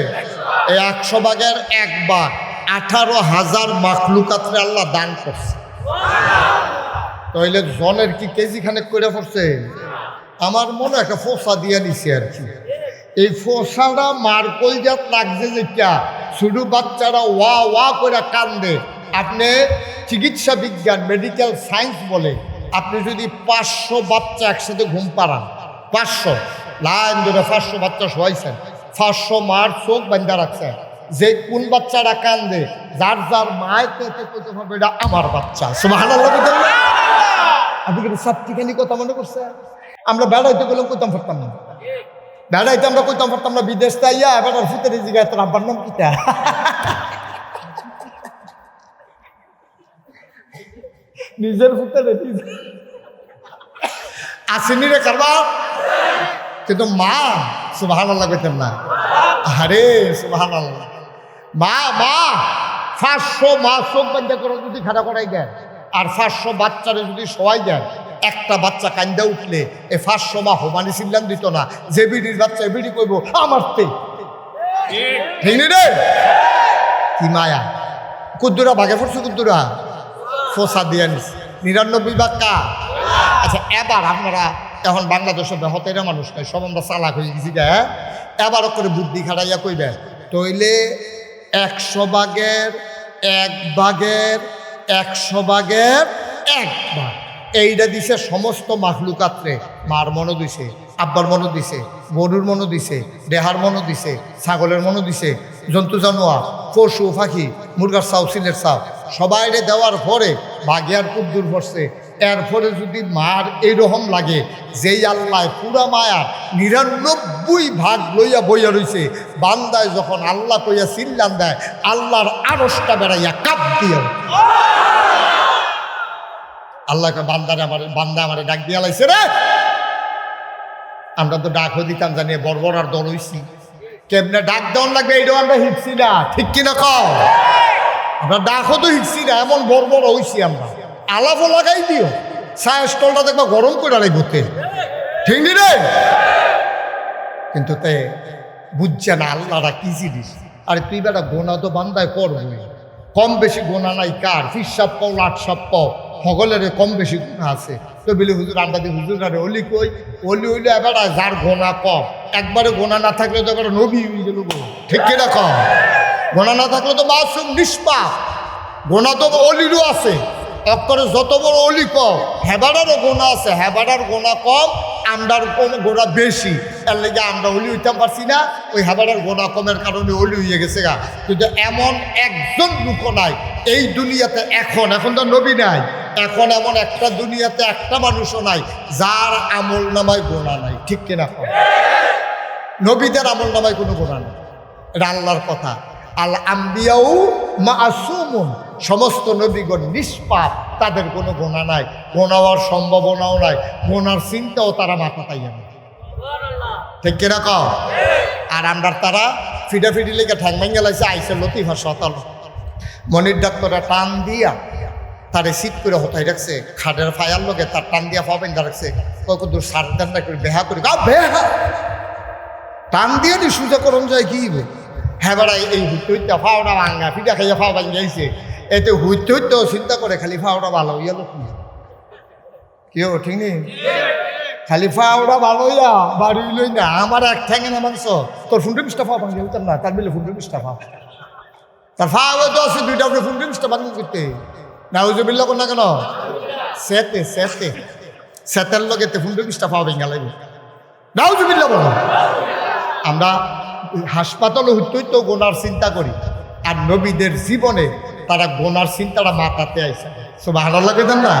এই 100 ভাগের 1 ভাগ 18,000 মাখলুকাতরে আল্লাহ দান করছে। তাহলে জনের কি কেজি খানেক করে পড়ছে? আমার মনে একটা ফোসা দিয়ে নিছে আর কি। এই ফোসাটা মার কলজাত লাগছে যেটা, শুধু বাচ্চারা ওয়া ওয়া করে কান্দে। আপনি চিকিৎসা বিজ্ঞান, মেডিকেল সায়েন্স বলে, আপনি যদি 500 বাচ্চা একসাথে ঘুম পাড়ান, 500 লাইন ধরে 500 বাচ্চা শোয়াইছেন, 500 মার চোখ বান্ধা রাখছেন, যে কোন বাচ্চারা কান্দে, যার যার মায়ের পেতে কইতে হবে এটা আমার বাচ্চা। সুবহানাল্লাহ বলেন না? আপনি কি সত্যিখানি কথা মনে করছে? আমরা বেড়াইতে গেলাম, কইতাম পারতাম না। বেড়াইতে আমরা কইতাম পারতাম না, বিদেশ তাইয়া বেড়ার ফুতের জিগায় তোর আব্বার নাম কিটা? নিজের ফুতের আসেনি রে কারবা। কিন্তু মা সুবহানাল্লাহ কইতেন না। আরে সুবহানাল্লাহ। মা 500 মা চোখ বান্ধা করে যদি খাড়া করাই দেন, আর 500 বাচ্চারে যদি সবাই দেন, একটা বাচ্চা কান্দা উঠলে এ 500 মা হোমানি চিল্লান দিত না, যে বিড়ির বাচ্চা বিড়ি কইব আমার তে। ঠিক নি রে? কি মায়া! কুদ্দুরা ভাগে পড়ছে, কুদ্দুরা ফোসা দিয়ে নিস 99 ভাগ কা। আচ্ছা এবার আপনারা এখন বাংলাদেশের বেহতেরা মানুষ নয়, সব আমরা চালাক হয়ে গেছি। এবারও করে বুদ্ধি খাটাইয়া কইবেন, তইলে 100 ভাগের 1 ভাগের 100 ভাগের 1 ভাগ এইটা দিছে সমস্ত মাখলুকাত্রে। মার মনও দিছে, আব্বার মনও দিছে, গরুর মনও দিছে, দেহার মনও দিছে, ছাগলের মনও দিছে, জন্তু জানোয়ার, পশু পাখি, মুরগার চাও, সিলের চাও, সবাইরে দেওয়ার পরে ভাগিয়ার খুব দূর পড়ছে। এরপরে যদি মার এইরকম লাগে, যেই আল্লাহ পুরা মায়া 99 ভাগ লইয়া বইয়া রইছে, বান্দায় যখন আল্লাহ কইয়া চিল্লান দেয়, আল্লাহর আরশটা বেড়াইয়া কাপ দিয়ে আল্লাহকে বান্দা আমারে ডাক দিয়া লাইছে রে। আমরা তো ডাকও দিতাম জানি, বড় আর দল হইছি, কেমনে ডাক দেওয়ান লাগবে এইটাও আমরা হিটছি না, ঠিক কিনা কও? আমরা ডাকও তো হিটছি না, এমন বড় হইছি আমরা। আলাপও লাগাই দিও, চায়ের স্টলটা দেখবা গরম করে লাগবে, ঠিক নি রে? কিন্তু তে বুঝছে না আল্লাহরা কি জিনিস। আরে তুই বেটা গোনা তো বান্দায় করবি, কম বেশি গোনা নাই কার? ফিরসাপ পাও, লাটসাপ পাও, সকলের কম বেশি গুণা আছে। তো বলি হুজুর আন্ডা দিয়ে হুজুর আরে অলি কই? অলি হইলে এবার যার গোনা কম একবারে গোনা না থাকলে তো এবার নবী হয়ে গেল গো, ঠিক কিনা কম? গোনা না থাকলে তো মাসুম নিষ্পাপ। গোনা তো অলিরও আছে, অক্ষরে যত বড় অলি কম, হেবাডারও গোনা আছে, হেবাডার গোনা কম, আমরার গোনা বেশি। এর লেগে আমরা অলি হইতে পারছি না, ওই হেবাডার গোনা কমের কারণে অলি হয়ে গেছে গা। কিন্তু এমন একজন লোক নাই এই দুনিয়াতে, এখন তো নবী নাই, এখন এমন একটা দুনিয়াতে একটা মানুষও নাই যার আমল নামায় গোনা নাই, ঠিক কিনা? নবীদের আমল নামায় কোনো গোনা নাই, এটা আল্লাহর কথা। আল আম্বিয়াউ মাসুমুন, সমস্ত নবীগণ নিষ্পাপ, তাদের কোনো গোনা নাই, গোনা হওয়ার সম্ভাবনাও নাই, গোনার চিন্তাও তারা মাথা পাইয়া না, ঠিক কিনা কও? আর আমরা তারা ফিডাফিডি লেগে ঠ্যাং ভেঙে লাইছে, আইসে লতিফা সতাল মনির ডাক্তাররা টান দিয়া তারে শীত করে হতাই রাখছে, খাটের ফায়ার লোকে তার টান দিয়া পা ভেঙে রাখছে, কত সারদার না করে বেহা করে বেহা টান দিয়ে দি সুজা করণ যায় কি হ্যাঁ বেড়াই এই হুইতে হইতে ফাওড়া ভাঙ্গা ফিটা খাইয়া ফাও ভাঙ যাইছে, এতে হইতে হইতেও চিন্তা করে খালি ফাওড়া ভালো হইয়া লোক কি হো, ঠিক নেই? খালি ফাওড়া ভালো হইয়া বাড়ি লই না, আমার এক ঠ্যাঙে না মাংস, তোর ফুন্ডে মিষ্টা ফাও ভাঙে হইতাম না, তার মিলে ফুন্ডে মিষ্টা ফাও, তার ফাও তো আছে দুইটা আপনি ফুন্ডে মিষ্টা ভাঙে করতে না, ওই যে বিল্লা কর না কেন সেতে সেতে সেতের লোকেতে ফুন্ডে মিষ্টা ফাও ভেঙে লাগবে না, ওই যে বিল্লা বলো। আমরা হাসপাতালে হইতে গোনার চিন্তা করি, আর নবীদের জীবনে তারা গোনার চিন্তাটা মাথাতে আইসে, সব ভালো লাগে না।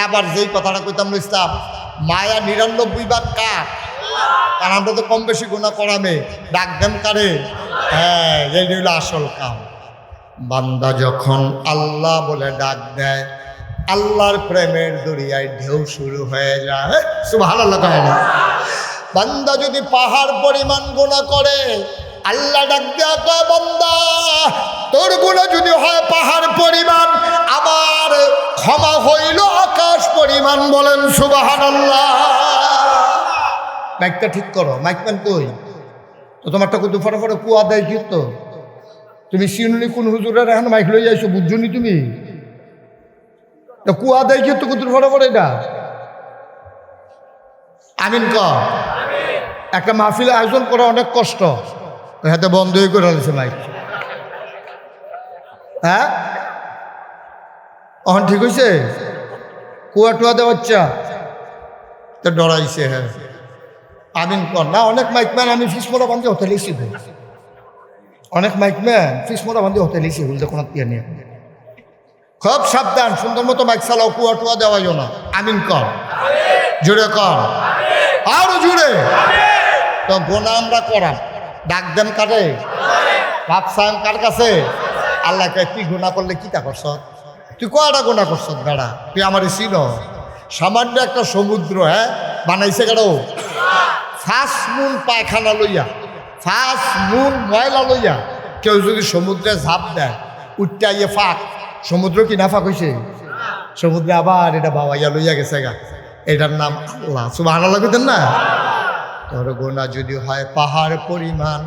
আবার যেই কথাটা কইতাম ইসলাম, মায়া ৯৯ ভাগ কার, কারণ আমরা তো কম বেশি গোনা করামে, ডাক দেন কারে? হ্যাঁ, এই হইল আসল কাম। বান্দা যখন আল্লাহ বলে ডাক দেয়, আল্লাহর প্রেমের দরিয়ায় ঢেউ শুরু হয়ে যায়, সুবহানাল্লাহ কয় না? বান্দা যদি পাহাড় পরিমাণ গুনাহ করে, আল্লাহ ডাক দেয়া কয়, বান্দা তোর গুনাহ যদি হয় পাহাড় পরিমাণ, আমার ক্ষমা হইল আকাশ পরিমাণ। বলেন সুবহানাল্লাহ। মাইকটা ঠিক করো, মাইকম্যান কই তো? তোমারটা কত ফটাফটে কুয়া দেয় কি তো? তুমি সিনুনি কোন হুজুরের এখন মাইক লই যাইছো, বুঝছো নি তুমি? কুয়া দেয় কি তো কত ফটাফটে এটা? আমিন ক। একটা মাহফিল আয়োজন করা অনেক কষ্ট, হাতে বন্ধই করে আনছে মাইক। হ্যাঁ, এখন ঠিক হয়েছে? কুয়া টুয়া দেওয়াচ্ছা তো ডরাইছে। হ্যাঁ, আমিন কর না। অনেক মাইকম্যান আমি ফিস মোড়া বান্ধে হোটেল এসে দেয়, অনেক মাইকম্যান ফিস মোড়া বান্ধে হোটেল এসে বলতে কোনো টিয়া নিয়ে। খুব সাবধান, সুন্দর মতো মাইক চালাও, কুয়া টুয়া দেওয়াইও না। আমিন কর, জোরে কর, আরো জোরে। তো গোনা আমরা করাম, ডাক দেন কারে? ভাবসাম কার কাছে? আল্লাহকে। তুই গোনা করলে কি তা করছ? তুই কয়টা গোনা করছ বেড়া? তুই আমার চিন? সামান্য একটা সমুদ্র হ্যাঁ বানাইছে কেন? 5 মুন পায়খানা লইয়া, 5 মুন ময়লা লইয়া কেউ যদি সমুদ্রে ঝাঁপ দেয়, উঠতে আইয়ে ফাঁক, সমুদ্র কি না ফাঁক হয়েছে? সমুদ্রে আবার এটা বাবাইয়া লইয়া গেছে গা, এটার নাম আল্লাহ। সুবহানাল্লাহ কইতেন না? তোর গোনা যদি হয় পাহাড় পরিমাণ,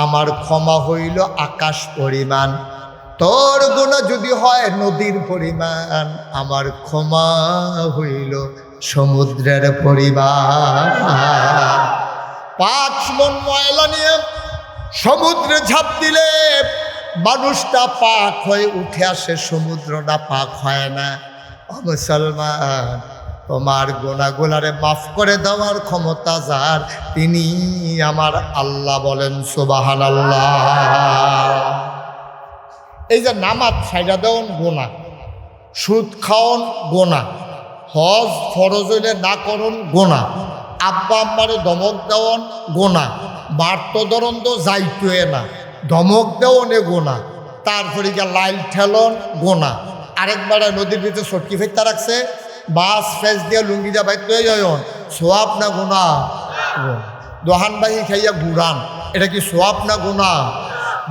আমার ক্ষমা হইল আকাশ পরিমাণ। তোর গোনা যদি হয় নদীর পরিমাণ, আমার ক্ষমা হইল সমুদ্রের পরিমাণ। 5 মন ময়লা নিয়ে সমুদ্রে ঝাঁপ দিলে মানুষটা পাক হয়ে উঠে আসে, সমুদ্রটা পাক হয় না। ও মুসলমান, তোমার গোনাগুলারে মাফ করে দেওয়ার ক্ষমতা যার, তিনি আমার আল্লাহ। বলেন সুবহানাল্লাহ। এই যে নামাজ ছাইড়া দেওয়ান গোনা, সুদ খাওয়ন গোনা, হজ ফরজ হইলে না করুন গোনা, আব্বা আম্মারে ধমক দেওয়ান গোনা, বার্তধরণ তো যাইতোয়ে না, ধমক দেওয়ানে গোনা, তারপরে গিয়ে লাইল ঠেলন গোনা, আরেকবার নদীর ভিতরে সটকি ফেরতে রাখছে, বাস ফেস দিয়ে লুঙ্গি যা বাইতে যায়ন, সোয়াব না গোনা? দোহান বাহি খাইয়া ঘুরান, এটা কি সোয়াব না গোনা?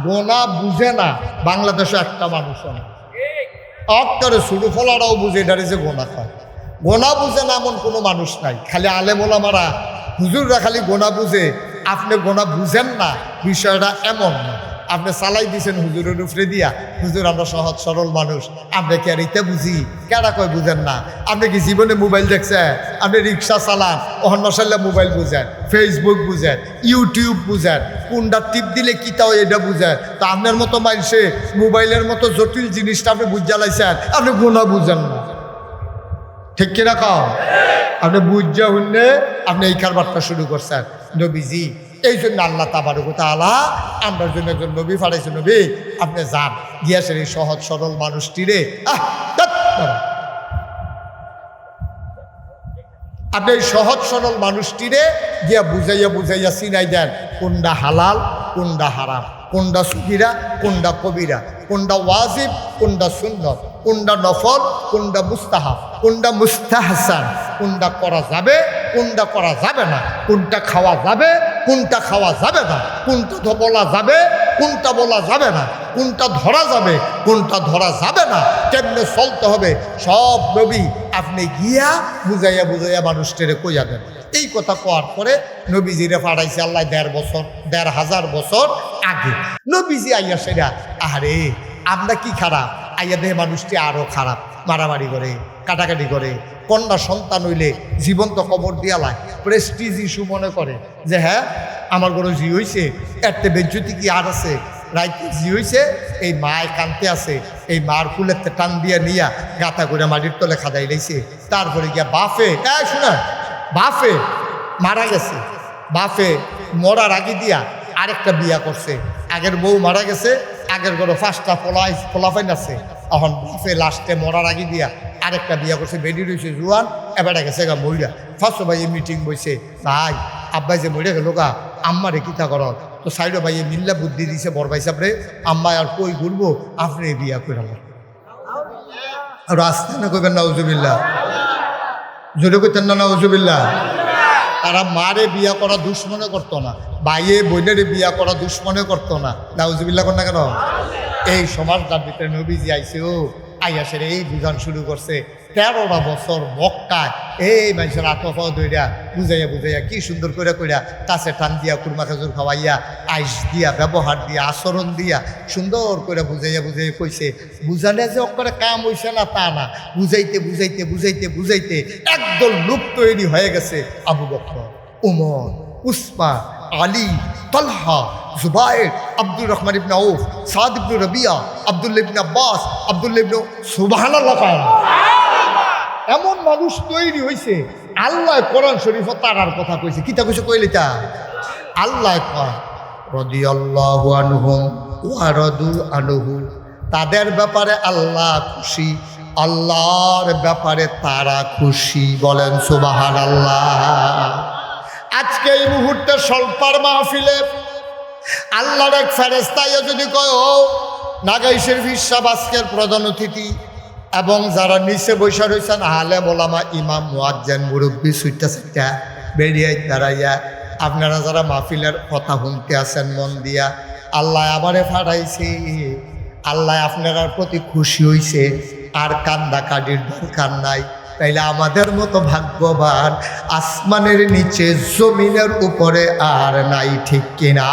গোনা বুঝে না বাংলাদেশে একটা মানুষ না, অক্টরে শুরু ফলারাও বুঝে এটারে যে গোনা খায়। গোনা বুঝে না এমন কোনো মানুষ নাই, খালি আলেম ওলামারা হুজুররা খালি গোনা বুঝে, আপনি গোনা বুঝেন না, বিষয়টা এমন না। আপনি চালাই দিছেন হুজুরের উপরে দিয়া। হুজুর আমরা সহজ সরল মানুষ, আপনি কি আর এটা বুঝি? কেডা কয় বুঝেন না? আপনি কি জীবনে মোবাইল দেখছেন? আপনি রিক্সা চালান, ওহন মশাল্লা মোবাইল বুঝেন, ফেসবুক বুঝেন, ইউটিউব বুঝেন, কোনটা টিপ দিলে কি তাও এটা বুঝেন। তো আপনার মতো মানুষে মোবাইলের মতো জটিল জিনিসটা আপনি বুঝ জ্বালাইছেন, আপনি গুণা বুঝেন না। ঠিক কিনা কও? আপনি বুঝা হইলে আপনি এই কারবারটা শুরু করছেন। নবীজি এই জন্য আল্লাহ তাবারক ওয়া তাআলা আমরা জন্য একজন নবী পাঠাইছে। নবী আপনি যান গিয়াছেন এই সহজ সরল মানুষটিরে আপনি এই সহজ সরল মানুষটিরে গিয়া বুঝাইয়া বুঝাইয়া চিনাই দেন কোনটা হালাল কোনটা হারাম, কোনটা সুগিরা কোনটা কবিরা, কোনটা ওয়াজিব কোনটা সুন্নত, কোনটা নফল কোনটা মুস্তাহাব, কোনটা মুস্তাহসান, কোনটা করা যাবে কোনটা করা যাবে না, কোনটা খাওয়া যাবে কোনটা খাওয়া যাবে না, কোনটা বলা যাবে কোনটা বলা যাবে না, কোনটা ধরা যাবে কোনটা ধরা যাবে না, কেমনে চলতে হবে সব নবী আপনি গিয়া বুঝাইয়া বুঝাইয়া মানুষটারে কইয়া দেন। এই কথা কোয়ার পরে নবীজিরে পাঠাইছে আল্লাহ ১,৫০০ বছর আগে। নবীজি আইয়া সেরা আরে আমরা কি খারাপ, আইয়া দেহে মানুষটি আরো খারাপ, মারামারি করে কাটাকাটি করে, কন্যা সন্তান হইলে জীবন্ত কবর দিয়ালায় প্রেস্টিজ ইস্যু মনে করে যে হ্যাঁ আমার কোনো জি হইছে, একটা বেজ্জতি কি আর আছে, রাইতে জি হইছে এই মায় কানতে আছে, এই মার কুলেতে টান দিয়া নিয়া গাঁথা করে মাটির তলে খাদাই লাইছে। তারপরে গিয়া বাফে শোনা বাফে মারা গেছে, বাফে মরার আগে দিয়া আরেকটা বিয়া করছে, আগের বউ মারা গেছে, আগের ঘরে 5টা ফলাফাইন আছে, এখন বাফে লাস্টে মরার আগে দিয়া আরেকটা বিয়া করছে, বেডি রয়েছে জুয়ান, এবারে গেছে গা মহিলা। ফার্স্ট ভাই মিটিং বইছে, ভাই আব্বাই যে মরে গেল গা আম্মারে কিতা কর, তো সাইডো ভাই মিল্লা বুদ্ধি দিছে বড় ভাই সাপরে, আম্মা আর কই ঘুরবো আপনি বিয়া করে আর আসতে না কইবেন নাউজুবিল্লাহ, জোরে কইতেন না নাউজুবিল্লাহ। তারা মারে বিয়া করা দুশ্মনে করতো না, ভাইয়ে বোনের বিয়া করা দুশ্মনে করতো না, নাউজুবিল্লাহ কর না কেন? এই সমাজটার ভিতরে নবীজি আইছে, ও আইয়াসের এই বিধান শুরু করছে 13টা বছর মক্কায় এই মানুষের আতফা দইরা বুঝাইয়া বুঝাইয়া কি সুন্দর করে কইরা কাছে টান দিয়া কুরমা খাজুর খাওয়াইয়া আইস দিয়া ব্যবহার দিয়া আচরণ দিয়া সুন্দর করে বুঝাইয়া বুঝাইয়া কইছে। বুঝালে যে অক্ষরে কাম হইছে না তা না, বুঝাইতে বুঝাইতে বুঝাইতে বুঝাইতে একদল লোক তৈরি হয়ে গেছে। আবু বকর, উমর, উসমান, আলী, তালহা, জুবায়ের, আব্দুর রহমান ইবনে আউফ, সাদ ইবনে রবিয়া, আব্দুল্লাহ ইবনে আব্বাস, আব্দুল্লাহ ইবনে সুবহানাল্লাহ। এমন মানুষ তৈরি হয়েছে। আল্লাহ কোরআন শরীফ তারার কথা কইছে, কিতা কইছে কইলে তা আল্লাহ কয় রাদিয়াল্লাহু আনহুম ওয়া রাদু আনহু, তাদের ব্যাপারে আল্লাহ খুশি, আল্লাহর ব্যাপারে তারা খুশি। বলেন সুবহানাল্লাহ। আজকে এই মুহূর্তে স্বল্পার মাহফিলে আল্লাহর এক ফেরেশতা যদি কয় ও নাগাই শরীফ সাহেব আজকের প্রধান অতিথি এবং যারা নিচে বৈশা রয়েছেন আলেম ওলামা ইমাম মুয়াজ্জিন মুরব্বী সুইটা সুইটা বেরিয়ে দাঁড়াইয়া আপনারা যারা মাহফিলের কথা শুনতে আছেন মন দিয়া, আল্লাহ আমারে ফাড়াইছে, আল্লাহ আপনার প্রতি খুশি হইছে, আর কান্দা কাটির দরকার নাই। তাইলে আমাদের মতো ভাগ্যবান আসমানের নিচে জমিনের উপরে আর নাই, ঠিক কিনা?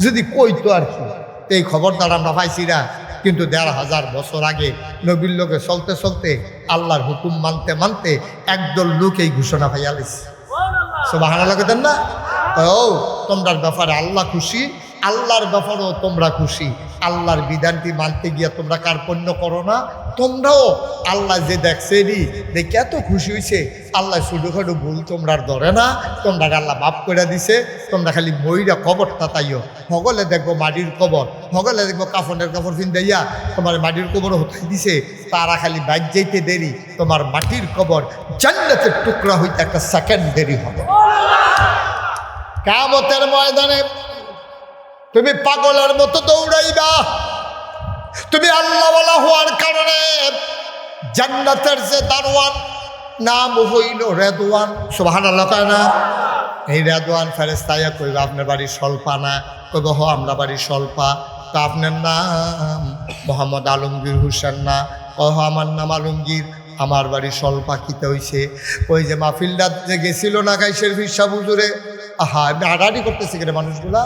যদি কইতো আর কি, এই খবরদার আমরা পাইছি না। কিন্তু 1500 বছর আগে নবীর লোকে চলতে চলতে আল্লাহর হুকুম মানতে মানতে একদল লোক এই ঘোষণা পাইয়া লাইছে। সুবহানাল্লাহ কইতেন না? ও তোমরার ব্যাপারে আল্লাহ খুশি, আল্লাহর ব্যাপারেও তোমরা খুশি। আল্লাহর বিধানটি মানতে গিয়া তোমরা কার্পণ্য করো না। তোমরাও আল্লাহ যে দেখছে দেখে এত খুশি হয়েছে, আল্লাহ ছোটোখাটো ভুল তোমরা ধরে না, তোমরা আল্লাহ মাফ করে দিছে। তোমরা খালি ময়রা কবরটা তাইও, হগলে দেখবো মাটির কবর, হগলে দেখবো কাফনের কাপড় ফিন্দাইয়া তোমার মাটির কবর হতে দিছে। তারা খালি বাইক যাইতে দেরি, তোমার মাটির কবর জান্নাতের টুকরা হইতে একটা সেকেন্ড দেরি হবে। কিয়ামতের ময়দানে তুমি পাগলের মতো দৌড়াইবা, তুমি আল্লাহওয়ালা হওয়ার কারণে জান্নাতের যে দারওয়ান নাম হইল রেদওয়ান। সুবহানাল্লাহ কয় না? এই রেদওয়ান ফেরেশতায়া কইবা আপনার বাড়ি স্বল্পা না? কইব হ আমরা বাড়ি স্বল্পা। তো আপনার নাম মোহাম্মদ আলমগীর হোসেন না? কহ আমার নাম আলমগীর, আমার বাড়ি স্বল্পা। কিতে হইছে? ওই যে মাহফিলটা যে গেছিল না গাইশের ফিরসা হুজুরে, আহা হাঁটাহাঁটি করতেছে কেন মানুষগুলা,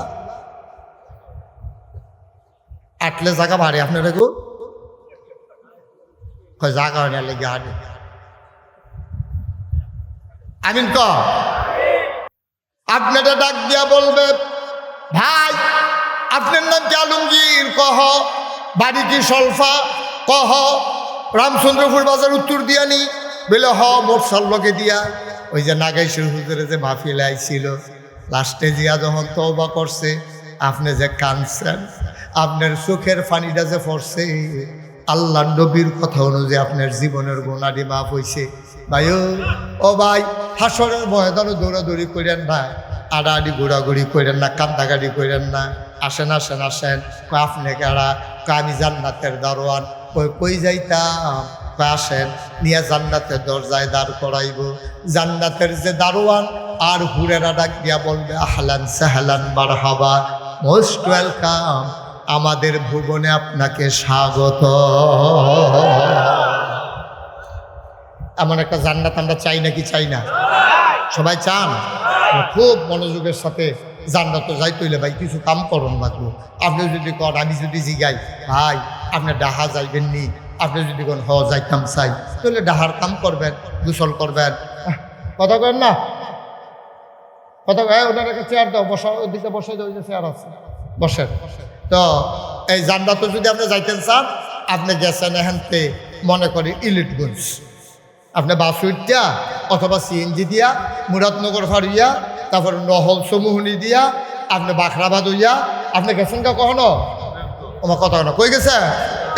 আটলে জায়গা ভারে আপনারা গো জায়গা হয় না লেগে হাঁটে আমিন ক আপনারা ডাক দিয়া বলবে ভাই আপনার নাম কি আলমগীর কহ বাড়ি কি সলফা কহ রামচন্দ্রপুর বাজার উত্তর দিয়া নি বলে হ মোটসাল লগে দিয়া ওই যে নাগাইশের হুজুরে যে মাহফিলে আইছিল লাস্টে জিয়া যখন তওবা করছে আপনি যে কাঁদছেন আপনার চোখের পানিটা যে পড়ছে আল্লাহ নবীর কথা অনুযায়ী আপনার জীবনের গুণাটি মাফ হয়েছে ভাই ও ভাই হাসরের ময়দানে দৌড়াদৌড়ি করেন না আড়াআড়ি ঘোরাঘুরি করেন না কান্দাকাটি করেন না আসেন আসেন আসেন আপনি কারা আমি জান্নাতের দারোয়ান কই যাইতাম আসেন নিয়ে জান্নাতের দরজায় দাঁড় করাইব জান্নাতের যে দারোয়ান আর হুরেরা ডাক দিয়া বলবে আহলান সাহলান মারহাবা মোস্ট ওয়েলকাম আমাদের ভুবনে আপনাকে স্বাগত এমন একটা জান্নাত আমরা চাই নাকি চাই না সবাই চান খুব মনোযোগের সাথে জান্নাতে যাইতে হইলে ভাই কিছু কাম করুন লাগলো আপনি যদি কন আমি যদি জিগাই ভাই আপনি ডাহা যাইবেন নি আপনি যদি কোন হ যাইতাম চাই তাহলে ডাহার কাম করবেন গোসল করবেন কথা করেন না কথা ওনার একটা চেয়ার দাও বসা ওইদিকে বসে দাও যে চেয়ার আছে বসেন তো এই জান্নাতে যদি আপনি যাইতেন চান আপনি গেছেন এখানতে মনে করি ইলিটগঞ্জ আপনি বাস উঠা অথবা সিএনজি দিয়া মুরাদনগর ফাড়িয়া তারপর নহল সমুহনি দিয়া আপনি বাখরাবাদ হইয়া আপনি গেছেন কা কখনো আমার কথা না কই গেছে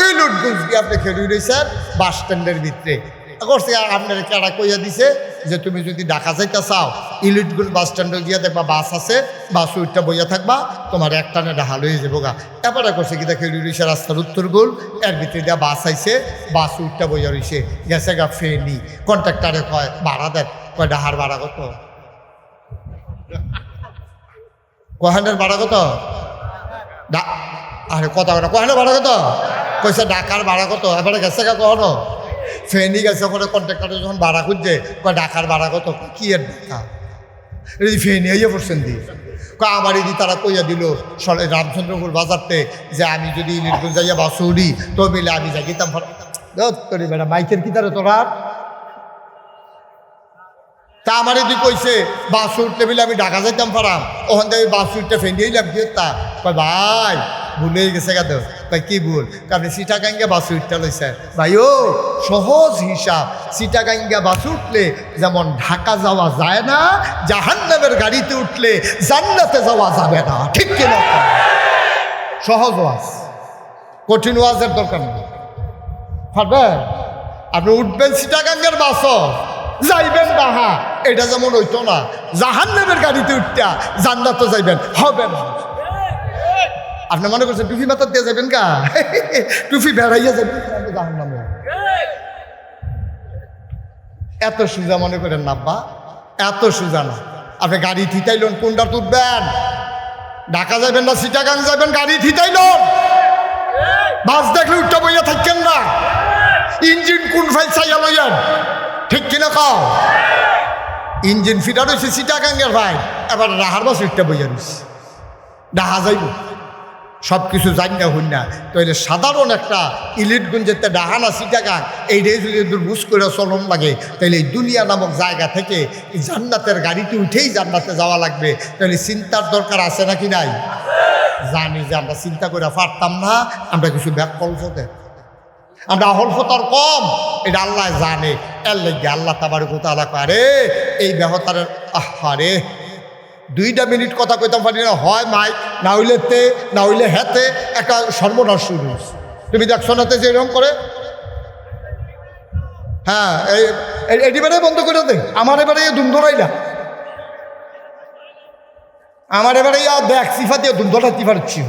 ইলিটগঞ্জ গিয়ে আপনি খেলি রয়েছেন বাস স্ট্যান্ডের ভিতরে করছে আপনার কেডা কইয়া দিছে যে তুমি যদি ঢাকা যাইতে চাও ইলিটগঞ্জ বাস স্ট্যান্ডে গিয়া দেখবা বাস আছে বাস উঠটা বইয়া থাকবা তোমার একটানে ঢাকা লইয়া যাবো গা এবারে করছে কি দেখে রয়েছে রাস্তার উত্তর গোল এর ভিতরে দিয়া বাস আইছে বাস উঠটা বইয়া রয়েছে গেছে গা ফেনি কন্ট্রাক্টারে কয় ভাড়া দেন কয় ডাহার ভাড়া কত কহানের ভাড়া কত আরে কথা কথা কহানের ভাড়া কত কইছে ঢাকার ভাড়া কত এবারে গেছে গা কখনো ফেনি গেছে ওখানে কন্ট্রাক্টারে যখন ভাড়া খুঁজছে কয় ঢাকার ভাড়া কত কি এর ঢাকা এই ফেনি আইয়া পড়ছেন দি কয় আমার এদি তারা কইয়া দিল রামচন্দ্রপুর বাজারতে যে আমি যদি ইলিটগঞ্জ যাইয়া বাস উড়ি তো মিলে আমি যাই গেতাম করি বেড়া মাইকের কি তারা তোরা তা আমার এদি কইছে বাস উঠলে মিলে আমি ঢাকা যাইতাম পারাম ওখান থেকে বাস উঠতে ফেনি আইলাম কি তা কয় ভাই ভুলেই গেছে গা তো ভাই কি ভুল আপনি সিটাগাঙ্গা বাস উঠতে লইছেন ভাই ও সহজ হিসাব সিটাগাঙ্গা বাস উঠলে যেমন ঢাকা যাওয়া যায় না জাহান্নামের গাড়িতে উঠলে জান্নাতে যাওয়া যাবে না ঠিক কিনা সহজ ওয়াজ কঠিন ওয়াজের দরকার নেই পারবেন আপনি উঠবেন সিটাগাঙ্গার বাস যাইবেন ডাহা এটা যেমন হইতো না জাহান্নামের গাড়িতে উঠতে জান্নাতে যাইবেন হবে না আপনি মনে করছেন টুপি মাথার দিয়ে যাবেন কা টুপি বেড়াইয়া যাবেন জাহান্নামে এত সোজা মনে করেন না আব্বা এত সোজা না আপনি গাড়ি থিতাইলেন কোনটা তুলবেন ঢাকা যাবেন না সিটাগাং যাবেন গাড়ি থিতাইলেন বাস দেখলে উঠটা বইয়া থাকেন না ইঞ্জিন কোন ফাইল চাইয়া লইয়েন ঠিক কিনা খাও ইঞ্জিন ফিটা রয়েছে সিটাগাঙ্গের ভাই এবার রাহার বাস উঠটা বইয়া রয়েছে ডাহা যাইব সব কিছু জানি না হই না তাহলে সাধারণ একটা ইলিটগঞ্জের ডাহানা সিটাগাং এইটাই যদি দুর্বুজ করে চলন লাগে তাহলে এই দুনিয়া নামক জায়গা থেকে জান্নাতের গাড়িতে উঠেই জান্নাতে যাওয়া লাগবে তাহলে চিন্তার দরকার আছে নাকি নাই জানি যে আমরা চিন্তা করে পারতাম না আমরা কিছু ব্যাকল্পতে আমরা অহল্পতার কম এটা আল্লাহ জানে এর লেগে আল্লাহ তাবারক ওয়া তাআলা করে এই ব্যাহতারের আহারে 2 মিনিট কথা কইতাম পারি না হয় মাইক না হইলে তে না হইলে হেতে একটা সর্বনাশ শুরু হয়েছে তুমি দেখছো না যে এরকম করে হ্যাঁ এটি বেড়ে বন্ধ করে দে আমার এবারে ধুমধরাই না আমার এবারে দেখ সিফা দিয়ে ধুমধরাতে পারছি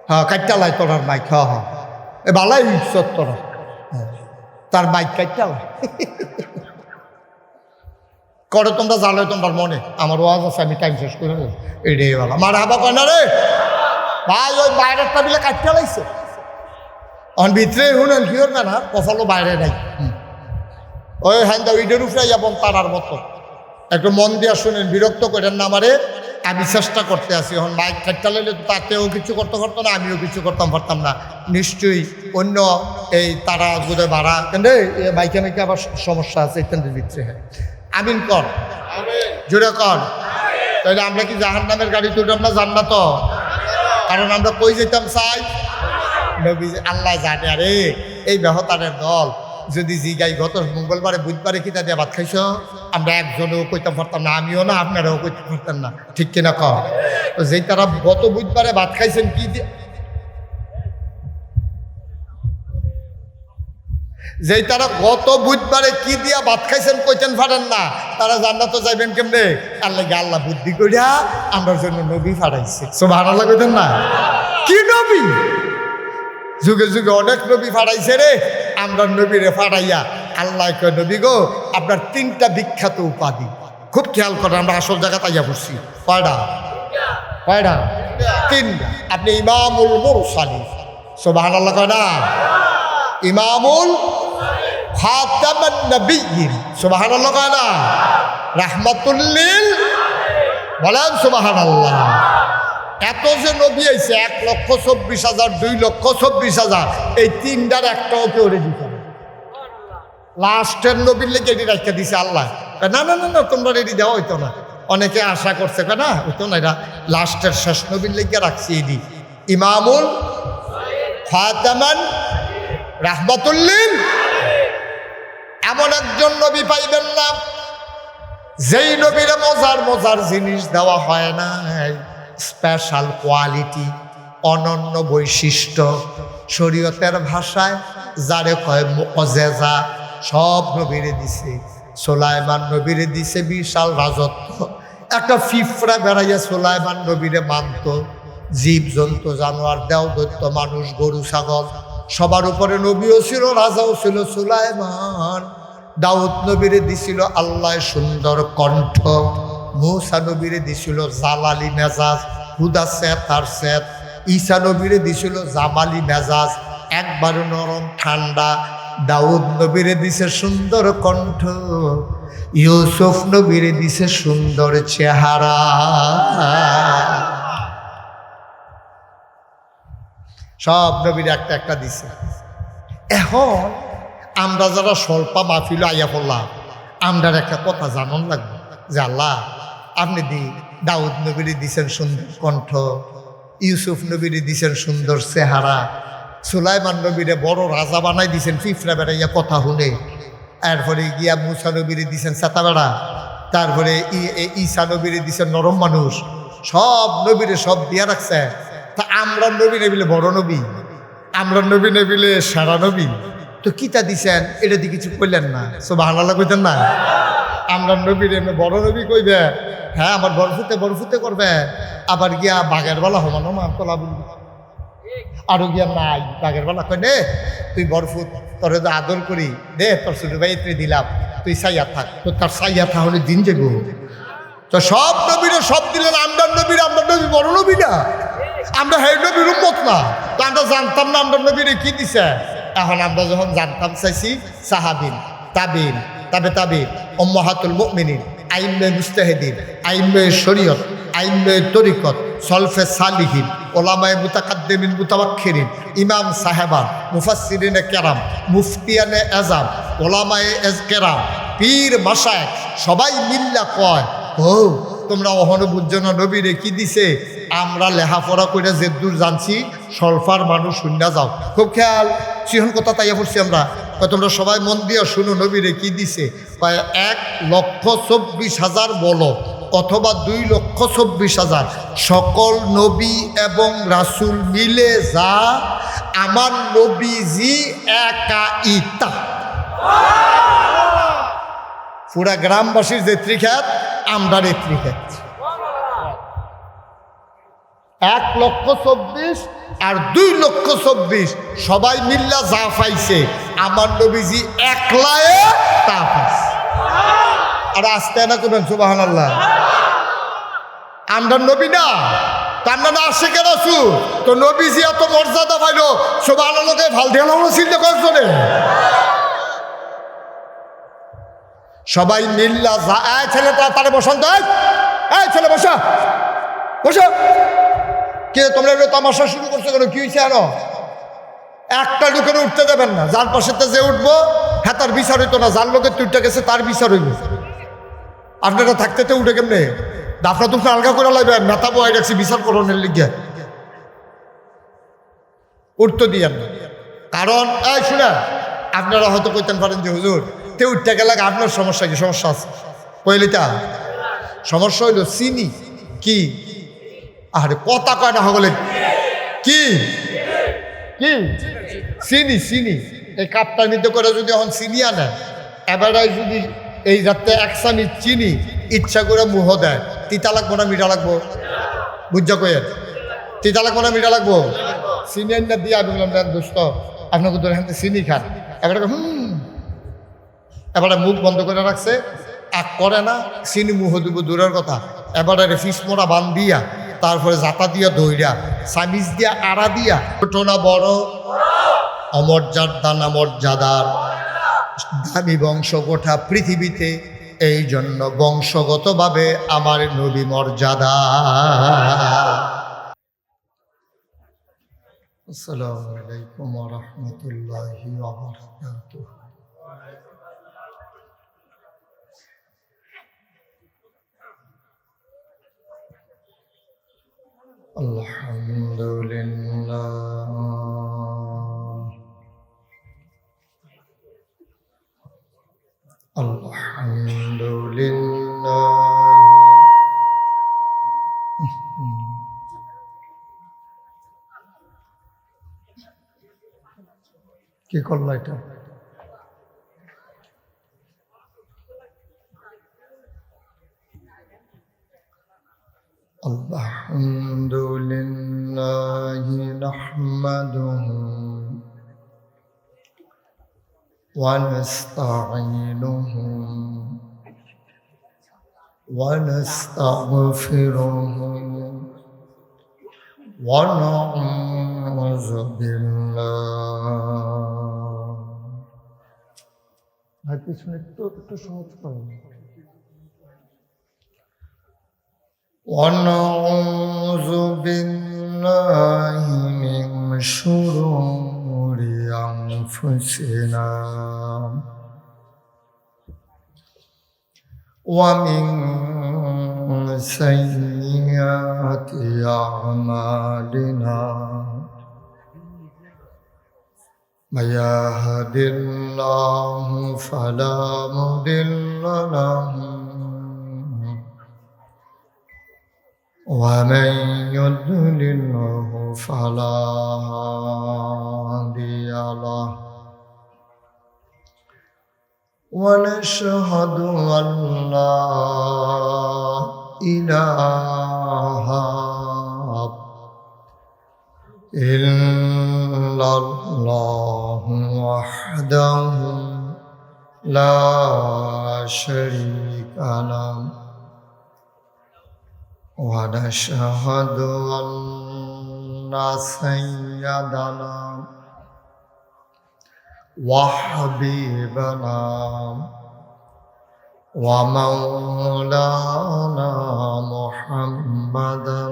হ্যাঁ কাটটা লাই তোরার মাইক হ্যাঁ হ্যাঁ এ বালাই ইচ্ছত তোরা তার মাইক কাটটা করে তোমরা জানো তোমার মনে আমার ওয়াজ আছে আমি টাইম শেষ করে এটাই বলা মার হাবা কয় না রে ভাই ওই বাইরের টেবিলে কাটতে লাগছে অন ভিতরে শুনেন কি করবে না কফালো বাইরে নাই ওই হ্যাঁ ইডের উপরে এবং তারার মতো একটু মন দিয়া শুনেন বিরক্ত করেন না আমারে আমি চেষ্টা করতে আছি। এখন মাইক কাটতে লাগলে তাতেও কিছু করতে পারতো না, আমিও কিছু করতাম পারতাম না। নিশ্চয়ই অন্য এই তারা বোধ ভাড়া কেন মাইকে মাইকে আবার সমস্যা আছে ইত্যাদি দিচ্ছে। হ্যাঁ আমিন কর, জোরে কর। তাহলে আমরা কি জাহান্নামের গাড়ি তুললাম না জান্নাত? কারণ আমরা কই যেতাম চাই নবী, আল্লাহ জানে। আরে এই বেহতারের দল যদি জিগাই গত মঙ্গলবারে বুধবারে কিতা দিয়ে ভাত খাইছ, আমরা একজনও কইতে পারতাম না, আমিও না, আপনারাও কইতে পারতাম না, ঠিক কিনা কম? তো যেই তারা গত বুধবারে ভাত খাইছেন কি দিয়ে, যেই তারা গত বুধবারে কি দিয়া ভাত খাইছেন কইতেন পারেন না, তারা জান্নাত যাইবেন কেমনে? আল্লাহ আল্লাহ বুদ্ধি করিয়া আমার জন্য নবী ফাড়াইছে। সুবহানাল্লাহ কইতেন না? কি নবী? যুগে যুগে অনেক নবী ফাড়াইছে রে, আমরা নবীরে ফাড়াইয়া আল্লাহ কয় নবী গো আপনার 3টা বিখ্যাত উপাধি। খুব খেয়াল করেন, আমরা আসল জায়গা তাইয়া বসছি। কয়টা? 3টা। আপনি ইমামুল মুরসালিন, সুবহানাল্লাহ কয় না? ইমামুল খাতামান নবিয়্যিন, সুবহানাল্লাহ কয় না? রাহমাতুল লিল, বলেন সুবহানাল্লাহ। এত যে নবী আইছে 1,24,000, 2,24,000, এই 3টার একটাও কেউ রেডি করে লাস্টের নবীর লেগে এটি রাখতে দিছে আল্লাহ। না না না না তোমরা রেডি দেওয়া হইতো না। অনেকে আশা করছে না হইতো না, এটা লাস্টের শেষ নবীর লেগে রাখছি। এটি ইমামুল খাতামান রাহমাতুল লিল। এমন একজন নবী পাইবেন না যেই নবীরে মজার মজার জিনিস দেওয়া হয় না, স্পেশাল কোয়ালিটি, অনন্য বৈশিষ্ট্য, শরীয়তের ভাষায় যারে কয় মুআজিজা, সব নবীরে দিছে। সুলাইমান নবীরে দিছে বিশাল রাজত্ব। একটা ফিফড়া বেড়াইয়া সুলাইমান নবীরে মানত। জীব জন্তু জানোয়ার দেও দৈত্য মানুষ গরু ছাগল সবার উপরে নবীও ছিল, রাজাও ছিল সুলাইমান। দাউদ নবীরে দিছিল আল্লাহ সুন্দর কণ্ঠ। মূসা নবীরে দিছিল জালালি মেজাজ, হুদা সেত আর সেত। ঈসা নবীরে দিছিল জামালি মেজাজ, একবারে নরম ঠান্ডা। দাউদ নবীরে দিছে সুন্দর কণ্ঠ। ইউসুফ নবীরে দিছে সুন্দর চেহারা। সব নবীর একটা একটা দিছে। এখন আমরা যারা স্বল্পা মাহফিল আইয়া পড়লাম, আমরা একটা কথা জানান লাগবে যে আল্লাহ আপনি দাউদ নবীরে দিছেন সুন্দর কণ্ঠ, ইউসুফ নবীরে দিছেন সুন্দর চেহারা, সুলাইমান নবীরে বড় রাজা বানাই দিছেন ফিফরা বেড়াইয়া কথা শুনে, এরপরে গিয়া মুসা নবীরে দিছেন চেতা বেড়া, তারপরে ঈসা নবীরে দিছেন নরম মানুষ। সব নবীরে সব দিয়া রাখছে। তা আমরা নবী নেবিলে বড় নবী, আমরা নবী নেবিলে সারা নবী, তো কিতা দিছেন এটা দিয়ে কিছু কইলেন না? সুবহানাল্লাহ কইতেন না? আমরা নবীর এমনি বড় নবী কইবে, হ্যাঁ আমার বরফুতে করবে, আবার গিয়া বাঘের বেলা হমানো মা তোলা বলবি, আরো গিয়া নাই বাঘের বেলা কয় নে তুই বরফুত, তোর আদর করি দে, তোর ছোট ভাই দিলাম, তুই সাইয়া থাক, তো তার সাইয়া থাকলে দিন যাবো। তো সব নবীরে সব দিলেন, আমরা নবী বড় নবী না, আমরা হে নবীর উম্মত না। তো আমরা জানতাম না আমরা নবীরে কি দিছে। এখন আমরা যখন জানতাম চাইছি, সাহাবিন, তাবিন, তাবে উম্মাহাতুল মুমিনিন, আইম্মে মুস্তাহিদিন, আইম্মে শরীয়ত, আইম্মে তরিকত, সলফে সালিহিন, ওলামায়ে মুতাকাদ্দিমিন মুতাওয়াক্খিরিন, ইমাম সাহেবান, মুফাসসিরিনে কেরাম, মুফতিয়ানে আজম, ওলামায়ে কেরাম, পীর মাশায়েখ, সবাই মিল্লা কয় ও তোমরা অহনো বুঝছো না নবীরে কি দিছে। আমরা লেখাপড়া করে যে দূর জানছি, সলফার মানুষ শূন্য যাও। খুব খেয়াল সিহন কথা তাইয়া পড়ছি আমরা। তোমরা সবাই মন দিয়ে শুনো নবীরে কি দিছে। 1,24,000 বলো অথবা 2,24,000 সকল নবী এবং রাসূল মিলে যা আমার নবীজি একা ইতা। পুরা গ্রামবাসীর যে ত্রিখ্যাত, আমরা ত্রিখ্যাত। 1,24,000 আর 2,24,000 সবাই মিল্লা যা পাইছে আমার নবীজি একলায়ে তা পাইছে। আর আস্তে না করবেন সুবহানাল্লাহ। আমরা নবী না, তার না আশিকের রাসূল, তো নবীজি এত মর্যাদা পাইল, সুবহানাল্লাহকে ভাল দিলাম ছিল কয়েকজনে। সবাই মিল্লা যা ছেলেটা তারে বসন্ত, এই ছেলে বসা, বসো। কে তোমরা এটা তামাশা শুরু করছো কেন? কি হয়েছে? আরো একটা ঢুকে উঠতে দেবেন না। যার পাশেতে যে উঠবো হ্যাঁ তার বিচার হইতো না, যার লোকের তুইটা গেছে তার বিচার হইব। আপনারা থাকতে উঠে কেমনে? দাফনা তুফনা আলগা করে লাগবেন, নেতা বয় রাখছি বিচার করণের লিগে উঠতে দিয়েন না। কারণ এই শুনে আপনারা হয়তো কইতেন পারেন যে হুজুর তে উঠতে গেলে আপনার সমস্যা কি? সমস্যা আছে কইলিতা। সমস্যা হইল চিনি কি? আরে কথা কয় না হলে কি কি চিনি চিনি এই কাপটার মধ্যে করে যদি এখন চিনি আনে, এবারে যদি এই রাতে এক চামচ চিনি ইচ্ছা করে মুহ দেয়, তিতা লাগবো না মিঠা লাগবো? বুঝা কয়েন তিতা লাগবো না মিঠা লাগবো? চিনি আনটা দিয়ে আমি বললাম দেন দোস্ত আপনাকে ধরে হাতে চিনি খান। এবারে এবারে মুখ বন্ধ করে রাখছে, এক করে না, চিনি মুহ দিব দূরের কথা। এবারে ফিস মোড়া বান দিয়া তারপরে জাতা দিয়া দইরা সামিজ দিয়া আড়া দিয়া ঘটনা বড় অমর্যাদা না মর্যাদার দামি বংশ গোটা পৃথিবীতে, এই জন্য বংশগতভাবে আমার নবী মর্যাদা। আসসালামু আলাইকুম ওয়া রাহমাতুল্লাহি ওয়া বারাকাতুহু। আলহামদুলিল্লাহ আলহামদুলিল্লাহ। কি করলো এটা? আলহামদুলিল্লাহ নাহমাদুহু ওয়া নাস্তাঈনুহু ওয়া নাস্তাগফিরুহু ওয়া নাউযু বিল্লাহ। ভাই পিছনে একটু সহজ করুন। ونعوذ بالله من شرور أنفسنا ومن سيئات أعمالنا من يهد الله فلا مضل له ومن يضلله فلا هادي له ونشهد أن لا إله إلا الله وحده لا شريك له ونشهد أن سيدنا وحبيبنا ومولانا محمدا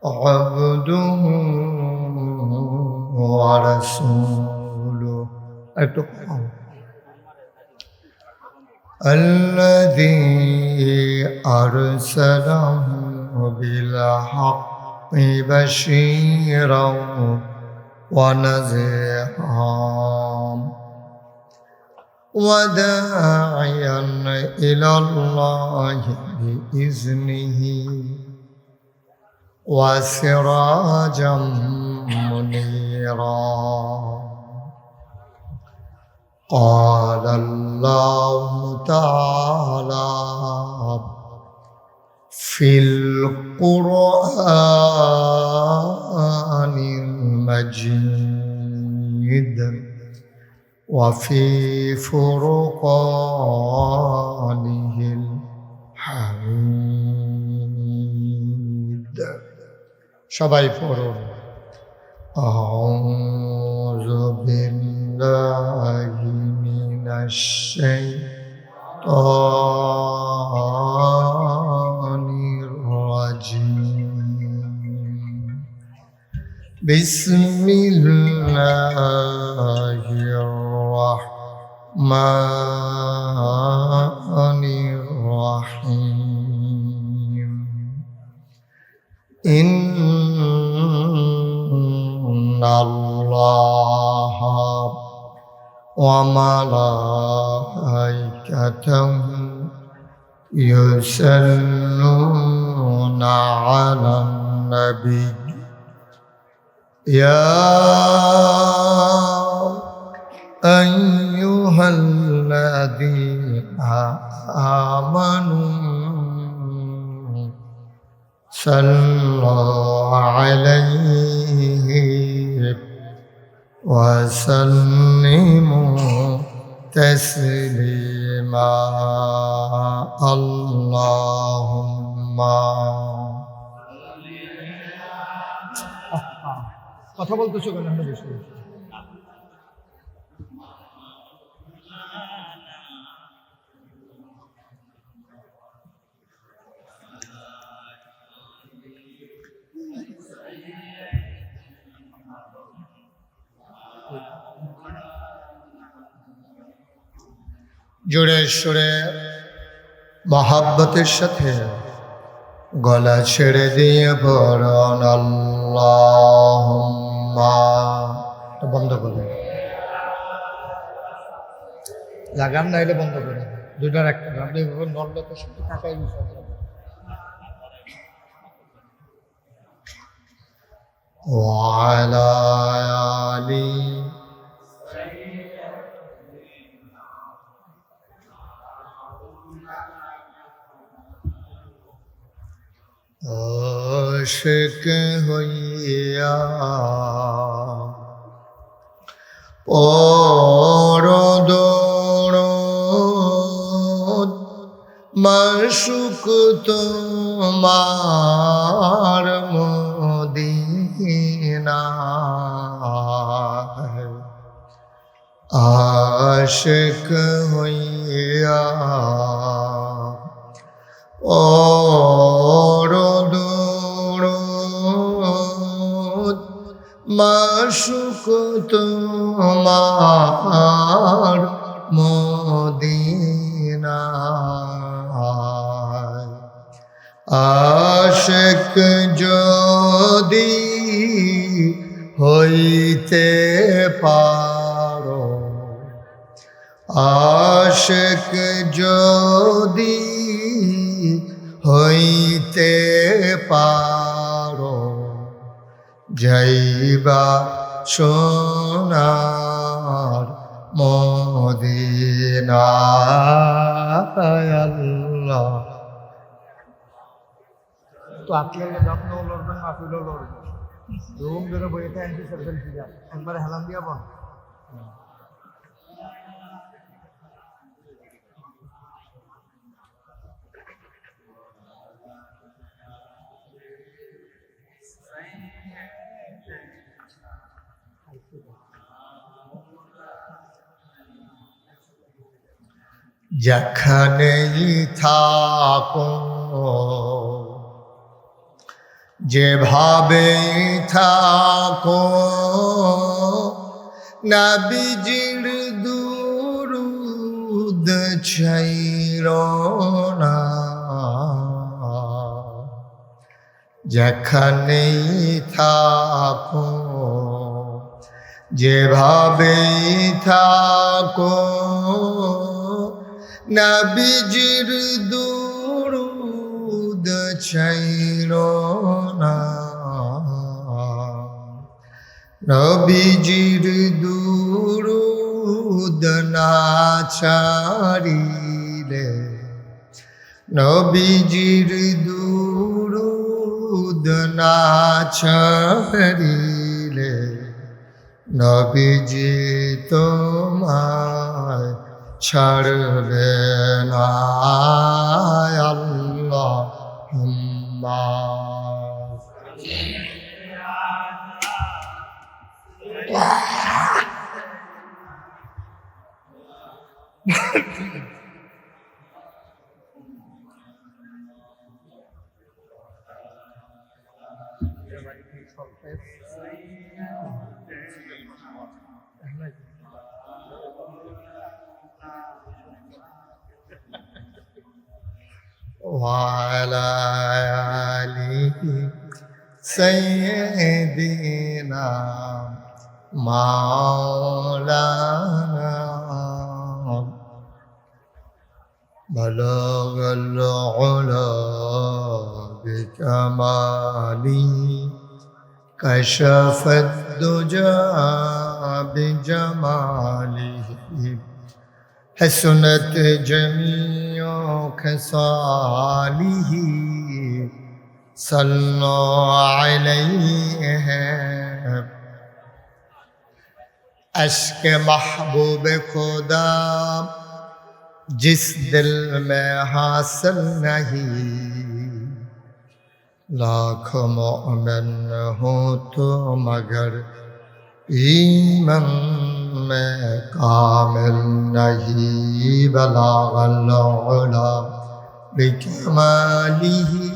عبده ورسوله الذي أرسله بالحق بشيرا ونذيرا وداعيا إلى الله بإذنه وسراجا منيرا. قال الله تعالى في القرآن المجيد وفي فرقانه الحميد. সবাই পড়ুন أعوذ بالله من الشيطان الرجيم بسم الله الرحمن الرحيم إن الله وملائكته يصلون على النبي يا أيها الذين آمنوا صلوا عليه وسلموا تسليما اللهم কথা বলতেছো কেন? জোরে সোরে মহাব্বতের সাথে গলা ছেড়ে দিয়ে পড়ুন আল্লাহুম্মা। বন্ধ করে লাগান না, এটা বন্ধ করে দুইটার একটা। আপনি নড়লে তো শুধু টাকাই বিষয় وعلى آله आशिक হইয়া পরদরদ মাশউক তোমার মদিনা আশিক হইয়া পরদরদ মাশউক তোমার মদিনা আশিক যদি হইতে পারো আশিক যদি হইতে পারো যাইবা সোনার মদিনায় আল্লাহ। তো আপনি আপনিও লড়বেন, মাহফিলও লড়বেন, রুম ধরে বইতে আনছি সেলফি যা একবারে হেলান দিয়া বল। যেখানেই থাকো যেভাবে থাকো নবীজির দুরূদ ছাইরো না। যেখানেই থাকো যেভাবে থাকো নবীজির দুরূদ ছাইরো না। নবীজির দুরূদ না ছাড়িলে নবীজির দুরূদ না ছাড়িলে নবীজি তোমায় ছাড়বে না আল্লাহুম্মা। وعلى آله سيدنا مولانا بلغ العلا بكماله كشف الدجى بجماله حسنت جميع خصاله صلوا عليه عشق محبوب خدا जिस दिल में हासिल नहीं लाख मोमिन हो तो मगर ईमान में कामिल नहीं बलागल उला बिकमालिही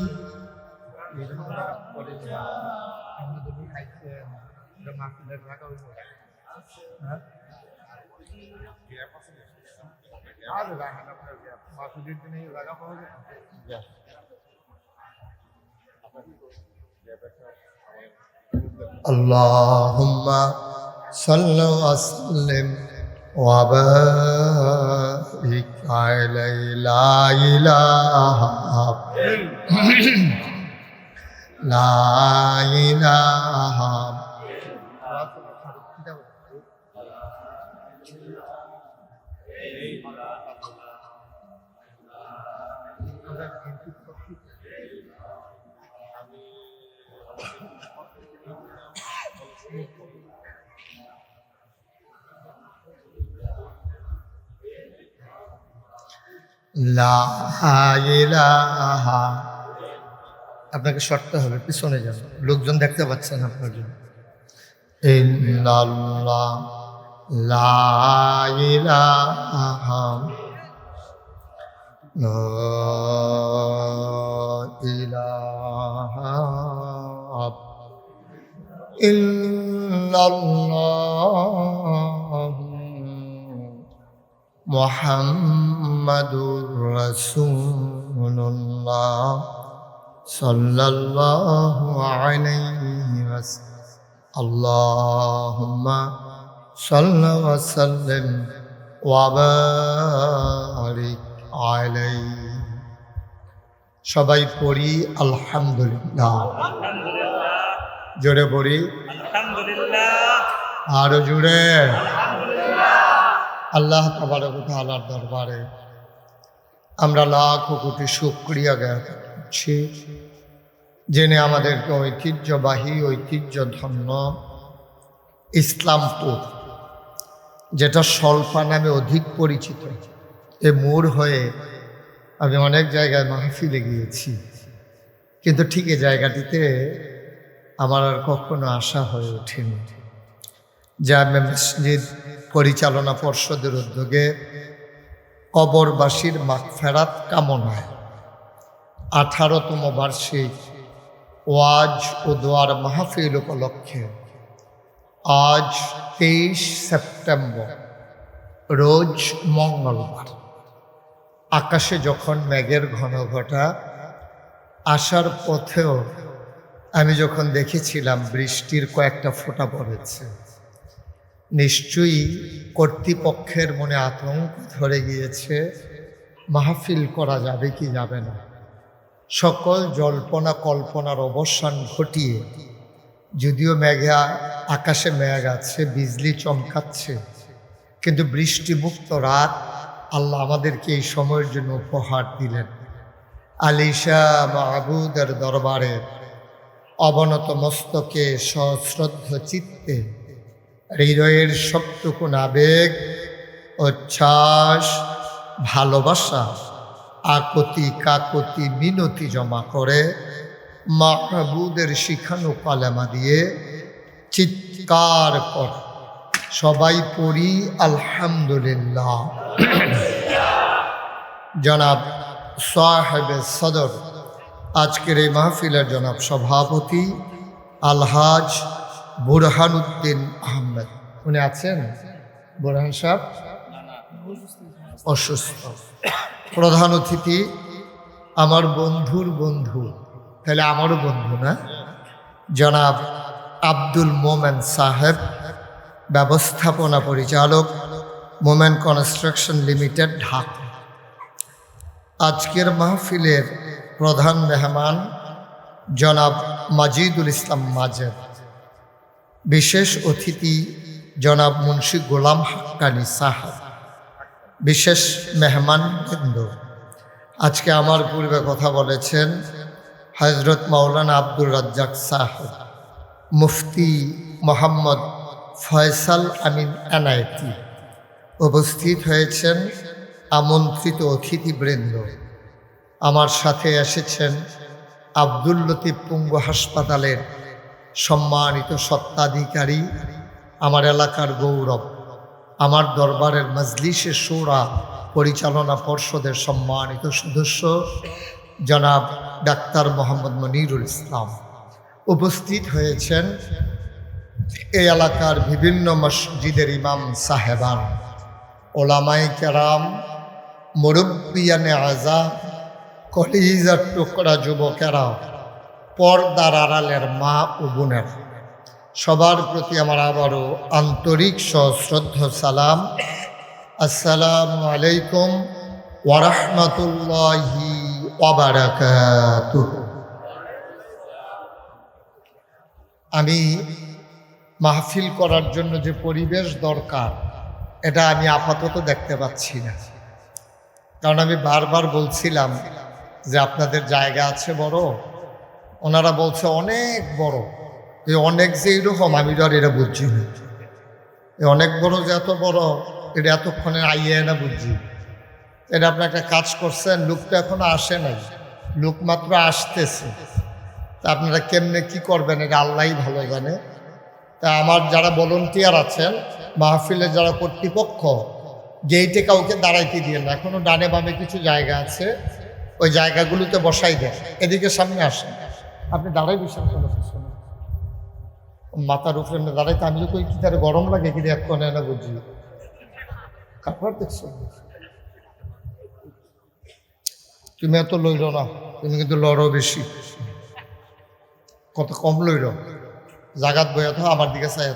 Allahumma salli wa sallim wa barik alayhi la ilaha la ilaha লা ইলাহা আপনাকে সরতে হবে, পিছনে যান, লোকজন দেখতে পাচ্ছেন আপনার জন্য। ইল্লাল্লাহ লা ইলাহা লা ইলাহা ইল্লাল্লাহ মুহাম্মাদুর রাসূলুল্লাহ সাল্লাল্লাহু আলাইহি ওয়াসাল্লাম। আল্লাহুম্মা সাল্লি ওয়া সাল্লিম ওয়া বারিক আলাইহি। সবাই পড়ি আলহামদুলিল্লাহ। জোরে পড়ি আলহামদুলিল্লাহ। আরো জোরে আল্লাহ তাবারক ওয়া তাআলার দরবারে আমরা লাখো কোটি শুকরিয়া জ্ঞাপন করছি, জেনে আমাদেরকে ঐতিহ্যবাহী ঐতিহ্যধন্য ইসলামপুর, যেটা স্বল্পা নামে অধিক পরিচিত, এ মোড় হয়ে আমি অনেক জায়গায় মাহফিলে গিয়েছি, কিন্তু ঠিক এই জায়গাটিতে আমার আর কখনো আসা হয়ে ওঠেনি। জামে মসজিদ পরিচালনা পর্ষদের উদ্যোগে কবরবাসীর মাগফিরাত কামনায় 18তম বার্ষিক ওয়াজ ও দোয়ার মাহফিল উপলক্ষে আজ 23 সেপ্টেম্বর রোজ মঙ্গলবার আকাশে যখন মেঘের ঘনঘটা, আসার পথেও আমি যখন দেখেছিলাম বৃষ্টির কয়েকটা ফোঁটা পড়েছে, নিশ্চয়ই কর্তৃপক্ষের মনে আতঙ্ক ধরে গিয়েছে, মাহফিল করা যাবে কি যাবে না। সকল জল্পনা কল্পনার অবসান ঘটিয়ে, যদিও আকাশে মেঘ আছে, বিজলি চমকাচ্ছে, কিন্তু বৃষ্টিমুক্ত রাত আল্লাহ আমাদেরকে এই সময়ের জন্য উপহার দিলেন। আলিশা মাহবুদের দরবারে অবনত মস্তকে সশ্রদ্ধ চিত্তে হৃদয়ের সবটুকুন আবেগ, উচ্ছ্বাস, ভালোবাসা, আকতি কাকতি মিনতি জমা করে মাহবুদের শিখানো কালেমা দিয়ে চিৎকার কর সবাই পড়ি আলহামদুলিল্লাহ। জনাব সাহেবে সদর, আজকের এই মাহফিলের জনাব সভাপতি আলহাজ বুরহানুদ্দিন আহমেদ। উনি আছেন? বুরহান সাহেব অসুস্থ। প্রধান অতিথি আমার বন্ধুর বন্ধু, তাহলে আমারও বন্ধু না, জনাব আব্দুল মোমেন সাহেব, ব্যবস্থাপনা পরিচালক, মোমেন কনস্ট্রাকশন লিমিটেড, ঢাকা। আজকের মাহফিলের প্রধান মেহমান জনাব মাজিদুল ইসলাম মাজেদ। বিশেষ অতিথি জনাব মুন্সি গোলাম হাক্কানি সাহেব। বিশেষ মেহমান বৃন্দ, আজকে আমার পূর্বে কথা বলেছেন হযরত মাওলানা আব্দুর রাজ্জাক সাহেব, মুফতি মোহাম্মদ ফয়সাল আমিন এনায়েতি। উপস্থিত হয়েছেন আমন্ত্রিত অতিথিবৃন্দ। আমার সাথে এসেছেন আব্দুল লতিফ পঙ্গু হাসপাতালের সম্মানিত স্বত্বাধিকারী, আমার এলাকার গৌরব, আমার দরবারের মজলিসে শুরা পরিচালনা পর্ষদের সম্মানিত সদস্য জনাব ডাক্তার মোহাম্মদ মনিরুল ইসলাম। উপস্থিত হয়েছেন এই এলাকার বিভিন্ন মসজিদের ইমাম সাহেবান, ওলামায়ে কেরাম, মুরব্বিয়ানে আযাম, কলিজার টুকরা যুবকেরা, পর্দার আড়ালের মা ও বোনেরা, সবার প্রতি আমার আবারও আন্তরিক সশ্রদ্ধ সালাম। আসসালামু আলাইকুম ওয়া রাহমাতুল্লাহি ওয়া বারাকাতুহু। আমি মাহফিল করার জন্য যে পরিবেশ দরকার, এটা আমি আপাতত দেখতে পাচ্ছি না। কারণ আমি বারবার বলছিলাম যে আপনাদের জায়গা আছে বড়, ওনারা বলছে অনেক বড়। এই অনেক যে এইরকম আমি আর এটা বুঝছি না। এই অনেক বড় যে এত বড়, এটা এতক্ষণে আইয়ে না বুঝছি। এটা আপনি একটা কাজ করছেন, লোক তো এখনো আসে নাই, লোক মাত্র আসতেছে। তা আপনারা কেমনে কি করবেন এটা আল্লাহই ভালো জানে। তা আমার যারা ভলান্টিয়ার আছেন, মাহফিলের যারা কর্তৃপক্ষ, গেইটে কাউকে দাঁড়াইতে দিয়ে না, এখনো ডানে বামে কিছু জায়গা আছে, ওই জায়গাগুলোতে বসাই দেন। এদিকে সামনে আসেন, আপনি দাঁড়াই বসেন, মাথার উপরে দাঁড়াইতে আমি কই কি তার গরম লাগে কি এক কোণে না বুঝি কাপড় দেখছো। তুমি এত লইল না, তুমি কিন্তু লড়ো বেশি, কত কম লইল। জাগাত বইয়া তো আমার দিকে চাই,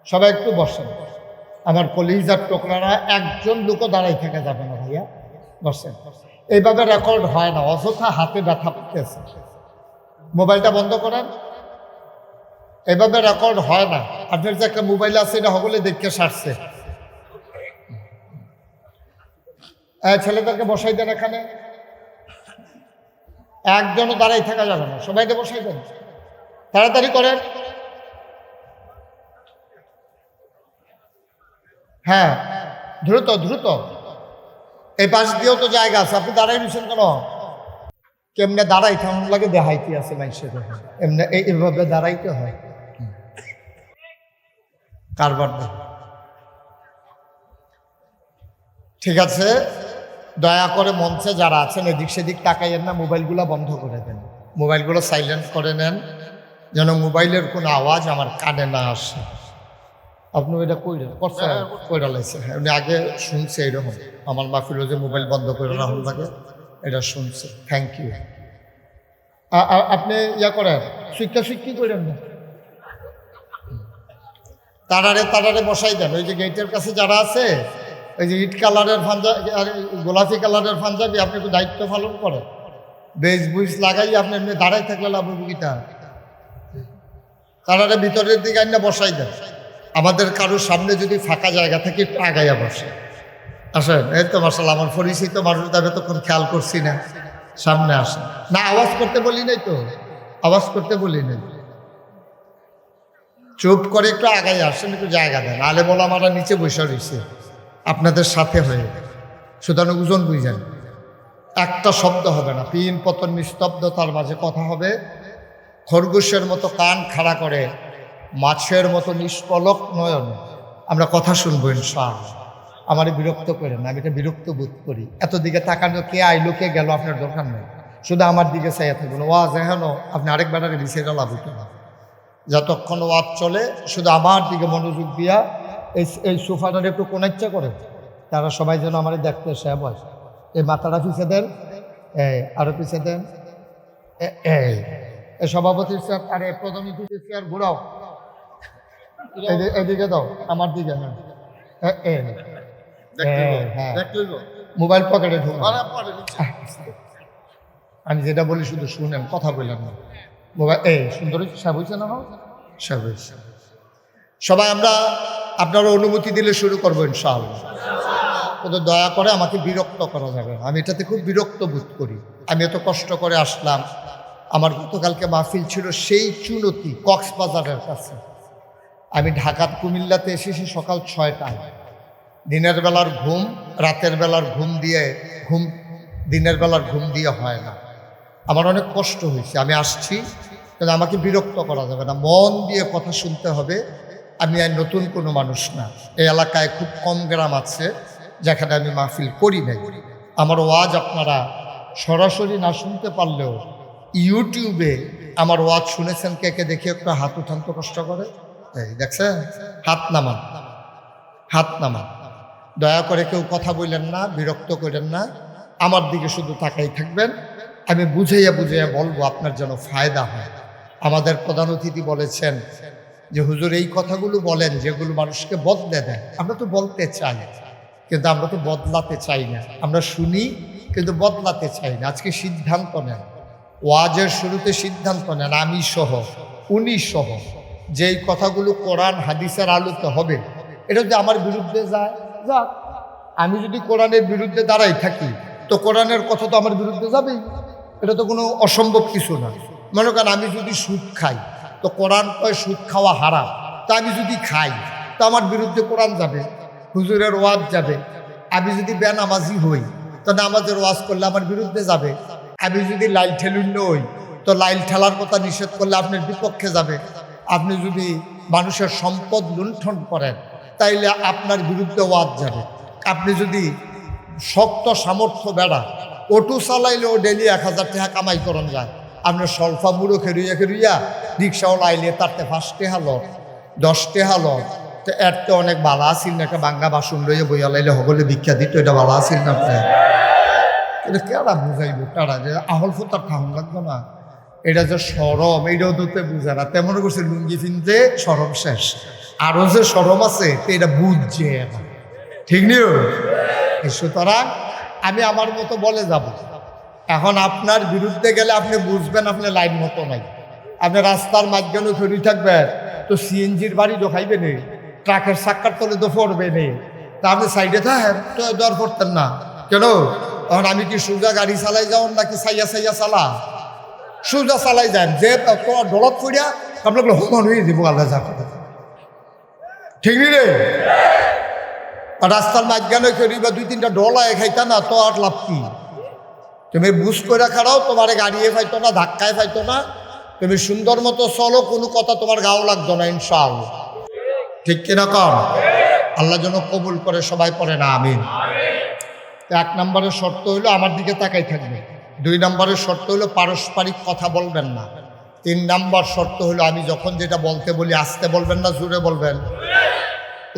সবাই একটু বসেন। আমার কলিজার টোকরারা একজন লোকও দাঁড়াই থেকে যাবে না ভাইয়া, বসেন। এইভাবে রেকর্ড হয় না, অযথা হাতে ব্যথা পেতেছে। মোবাইলটা বন্ধ করেন, এভাবে রেকর্ড হয় না। আপনার যে একটা মোবাইল আছে এটা সকলে দেখতে সারছে। ছেলেদেরকে বসাই দেন এখানে, একজনও দাঁড়াই থাকা যাবে না, সবাইকে বসাই দেন, তাড়াতাড়ি করেন। হ্যাঁ, দ্রুত দ্রুত। এই পাশ দিয়েও তো জায়গা আছে, আপনি দাঁড়াই দিচ্ছেন কেন? কেমনে দাঁড়াই কেমন লাগে দেখাইতে আছে মানুষের, এমনি এইভাবে দাঁড়াইতে হয় কারবার। ঠিক আছে, দয়া করে মঞ্চে যারা আছেন এদিক সেদিক তাকাইয়েন না, মোবাইলগুলো বন্ধ করে দেন, মোবাইলগুলো সাইলেন্ট করে নেন, যেন মোবাইলের কোনো আওয়াজ আমার কানে না আসে। আপনি এটা কইরা লাইছে। হ্যাঁ, উনি আগে শুনছে এইরকম, আমার মাহফিলে যে মোবাইল বন্ধ করে রাহুল লাগে এটা শুনছে। Thank you. আপনি ইয়া করেন, শিক্ষা করেন না, তারারে বসাই দেন। ওই যে গেটের কাছে যারা আছে, ওই যে ইট কালারের পাঞ্জাবি, গোলাপি কালারের পাঞ্জাবি, আপনি একটু দায়িত্ব পালন করেন। বেশ বুঝ লাগাই আপনি এমনি দাঁড়াই থাকলে লাভ গীতা, তারারে ভিতরের দিকে আইনা বসাই দেন। আমাদের কারোর সামনে যদি ফাঁকা জায়গা থাকে একটু আগাইয়া বসে আসেন। এই তো মার্শাল্লাহ, আমার পরিচিত মানুষ তবে তখন খেয়াল করছি না, সামনে আসেন না। আওয়াজ করতে বলি নাই তো, আওয়াজ করতে বলি নাই, চুপ করে একটু আগাই আসেন, একটু জায়গা দেন। আলে বলা আমরা নিচে বসে রয়েছে আপনাদের সাথে হয়ে, সুতরাং ওজন বুঝেন। একটা শব্দ হবে না, পিন পতন নিস্তব্ধতার মাঝে কথা হবে। খরগোশের মতো কান খাড়া করে, মাছের মতো নিষ্পলক নয়ন আমরা কথা শুনবো ইনশাআল্লাহ। আমারে বিরক্ত করেন না, আমি এটা বিরক্ত বোধ করি। এত দিকে তাকানো, কে আইলো কে গেল আপনার দরকার নেই। শুধু আমার দিকে চাইয়া থাকবেন। ওয়াজ এখনও আপনি আরেক ব্যাটারে বিষয়টা লাভ হইতে না, যতক্ষণ ওয়াজ চলে শুধু আমার দিকে মনোযোগ দিয়া এই সোফাটার একটু কোন ইচ্ছা করে তারা সবাই যেন আমার দেখতে সে বয়স। এই মাথাটা পিছিয়ে দেন, আরো পিছিয়ে দেন, এই সভাপতির চেয়ার, আরে প্রধান অতিথির চেয়ার ঘোরাও, এদিকে দাও আমার দিকে। হ্যাঁ, মোবাইল পকেটে ঢুকো। আমি যেটা বলি শুধু শুনেন, কথা বললেন না। মোবাইল সুন্দর সাব হয়েছে না? সাব হয়েছে। সবাই আমরা আপনারা অনুমতি দিলে শুরু করবো ইনশাআল্লাহ। ওদের দয়া করে আমাকে বিরক্ত করা যাবে না, আমি এটাতে খুব বিরক্ত বোধ করি। আমি এত কষ্ট করে আসলাম, আমার গতকালকে মাহফিল ছিল সেই চুনতি কক্সবাজারের কাছে। আমি ঢাকার কুমিল্লাতে এসেছি সকাল 6টায়। দিনের বেলার ঘুম রাতের বেলার ঘুম দিয়ে দিনের বেলার ঘুম দিয়ে হয় না। আমার অনেক কষ্ট হয়েছে, আমি আসছি, কিন্তু আমাকে বিরক্ত করা যাবে না, মন দিয়ে কথা শুনতে হবে। আমি আর নতুন কোনো মানুষ না, এই এলাকায় খুব কম গ্রাম আছে যেখানে আমি মাহফিল করি নাই। আমার ওয়াজ আপনারা সরাসরি না শুনতে পারলেও ইউটিউবে আমার ওয়াজ শুনেছেন কে কে, দেখে একটু হাত উঠান তো কষ্ট করে। এই দেখছেন, হাত নামান, হাত নামান। দয়া করে কেউ কথা বললেন না, বিরক্ত করেন না, আমার দিকে শুধু তাকাই থাকবেন। আমি বুঝাইয়া বুঝাইয়া বলবো, আপনার যেন ফায়দা হয়। আমাদের প্রধান অতিথি বলেছেন যে হুজুর এই কথাগুলো বলেন যেগুলো মানুষকে বদলে দেয়। আমরা তো বলতে চাই কিন্তু আমরা তো বদলাতে চাই না। আমরা শুনি কিন্তু বদলাতে চাই না। আজকে সিদ্ধান্ত নেন, ওয়াজের শুরুতে সিদ্ধান্ত নেন, আমি সহ উনি সহ, যেই কথাগুলো কোরআন হাদিসের আলোতে হবে, এটা যদি আমার বিরুদ্ধে যায় যাক। আমি যদি কোরআনের বিরুদ্ধে দাঁড়াই থাকি তো কোরআনের কথা তো আমার বিরুদ্ধে যাবেই, এটা তো কোনো অসম্ভব কিছু না। মনে করেন আমি যদি সুদ খাই তো কোরআন কয় সুদ খাওয়া হারাম, তা আমি যদি খাই তো আমার বিরুদ্ধে কোরআন যাবে, হুজুরের ওয়াজ যাবে। আমি যদি বেনামাজি হই তো নামাজের ওয়াজ করলে আমার বিরুদ্ধে যাবে। আমি যদি লাইল ঠেলুন্য হই তো লাইল ঠেলার কথা নিষেধ করলে আপনার বিপক্ষে যাবে। আপনি যদি মানুষের সম্পদ লুণ্ঠন করেন তাইলে আপনার বিরুদ্ধে ওয়াজ যাবে। আপনি যদি শক্ত সামর্থ্য বেড়া অটো চালাইলেও ডেলি 1000 টাকা কামাই করেন যায়, আপনার সলফা মুড়ো খেরুইয়া রিক্সাওয়ালা আইলে তারতে 5 টাকা লট 10 টাকা লট, তো এর তো অনেক বালা আসিল না। একটা বাঙ্গা বাসন লইয়া বইয়া লাইলে সকলে ভিক্ষা দিত, এটা বালা আসিল না? এটা কেডা বুঝাইব? তারা যে আহল ফোতার খাওয়ান লাগবে না, এটা যে সরম, এইটাও তোতে বুঝে না। তেমন করছে লুঙ্গি ফিনতে সরম শেষ, আরও যে সরম আছে এটা বুঝছে না, ঠিক নিও। সুতরাং আমি আমার মতো বলে যাব। এখন আপনার বিরুদ্ধে গেলে আপনি বুঝবেন আপনি লাইন মতো নাই। আপনি রাস্তার মাঝখানে ফেরি থাকবেন তো সিএনজির বাড়ি ঢোকাইবে নেই, ট্রাকের চাক্কার তলে তো পড়বে নেই, তা আপনি সাইডে থাকেন তো দর করতেন না কেন? তখন আমি কি সোজা গাড়ি চালাই যাওন নাকি সাইয়া সাইয়া চালা? সোজা চালাই যান, যে তোমার ডলত করিয়া আপনাকে হমান হয়ে দিব আল্লাহ যা কথা, ঠিক নি রে? রাস্তার মাঝখানে ফেরি বা 2-3টা ডলায় খাইতা না তো আর লাভ কি? তুমি বুঝ করে খাড়াও, তোমার গাড়িয়ে ফাইতো না, ধাক্কায় ফাইতো না, তুমি সুন্দর মতো চলো, কোনো কথা তোমার গাও লাগতো না ইনশাআল্লাহ, ঠিক কিনা কম? আল্লাহ যেন কবুল করে, সবাই পড়ে না আমিন। 1 নম্বরের শর্ত হইলো আমার দিকে তাকাই থাকবে। 2 নম্বরের শর্ত হইলো পারস্পরিক কথা বলবেন না। 3 নম্বর শর্ত হলো আমি যখন যেটা বলতে বলি আস্তে বলবেন না, জোরে বলবেন।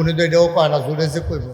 উনি তো এটাও কয় না, জোরে যে কইব।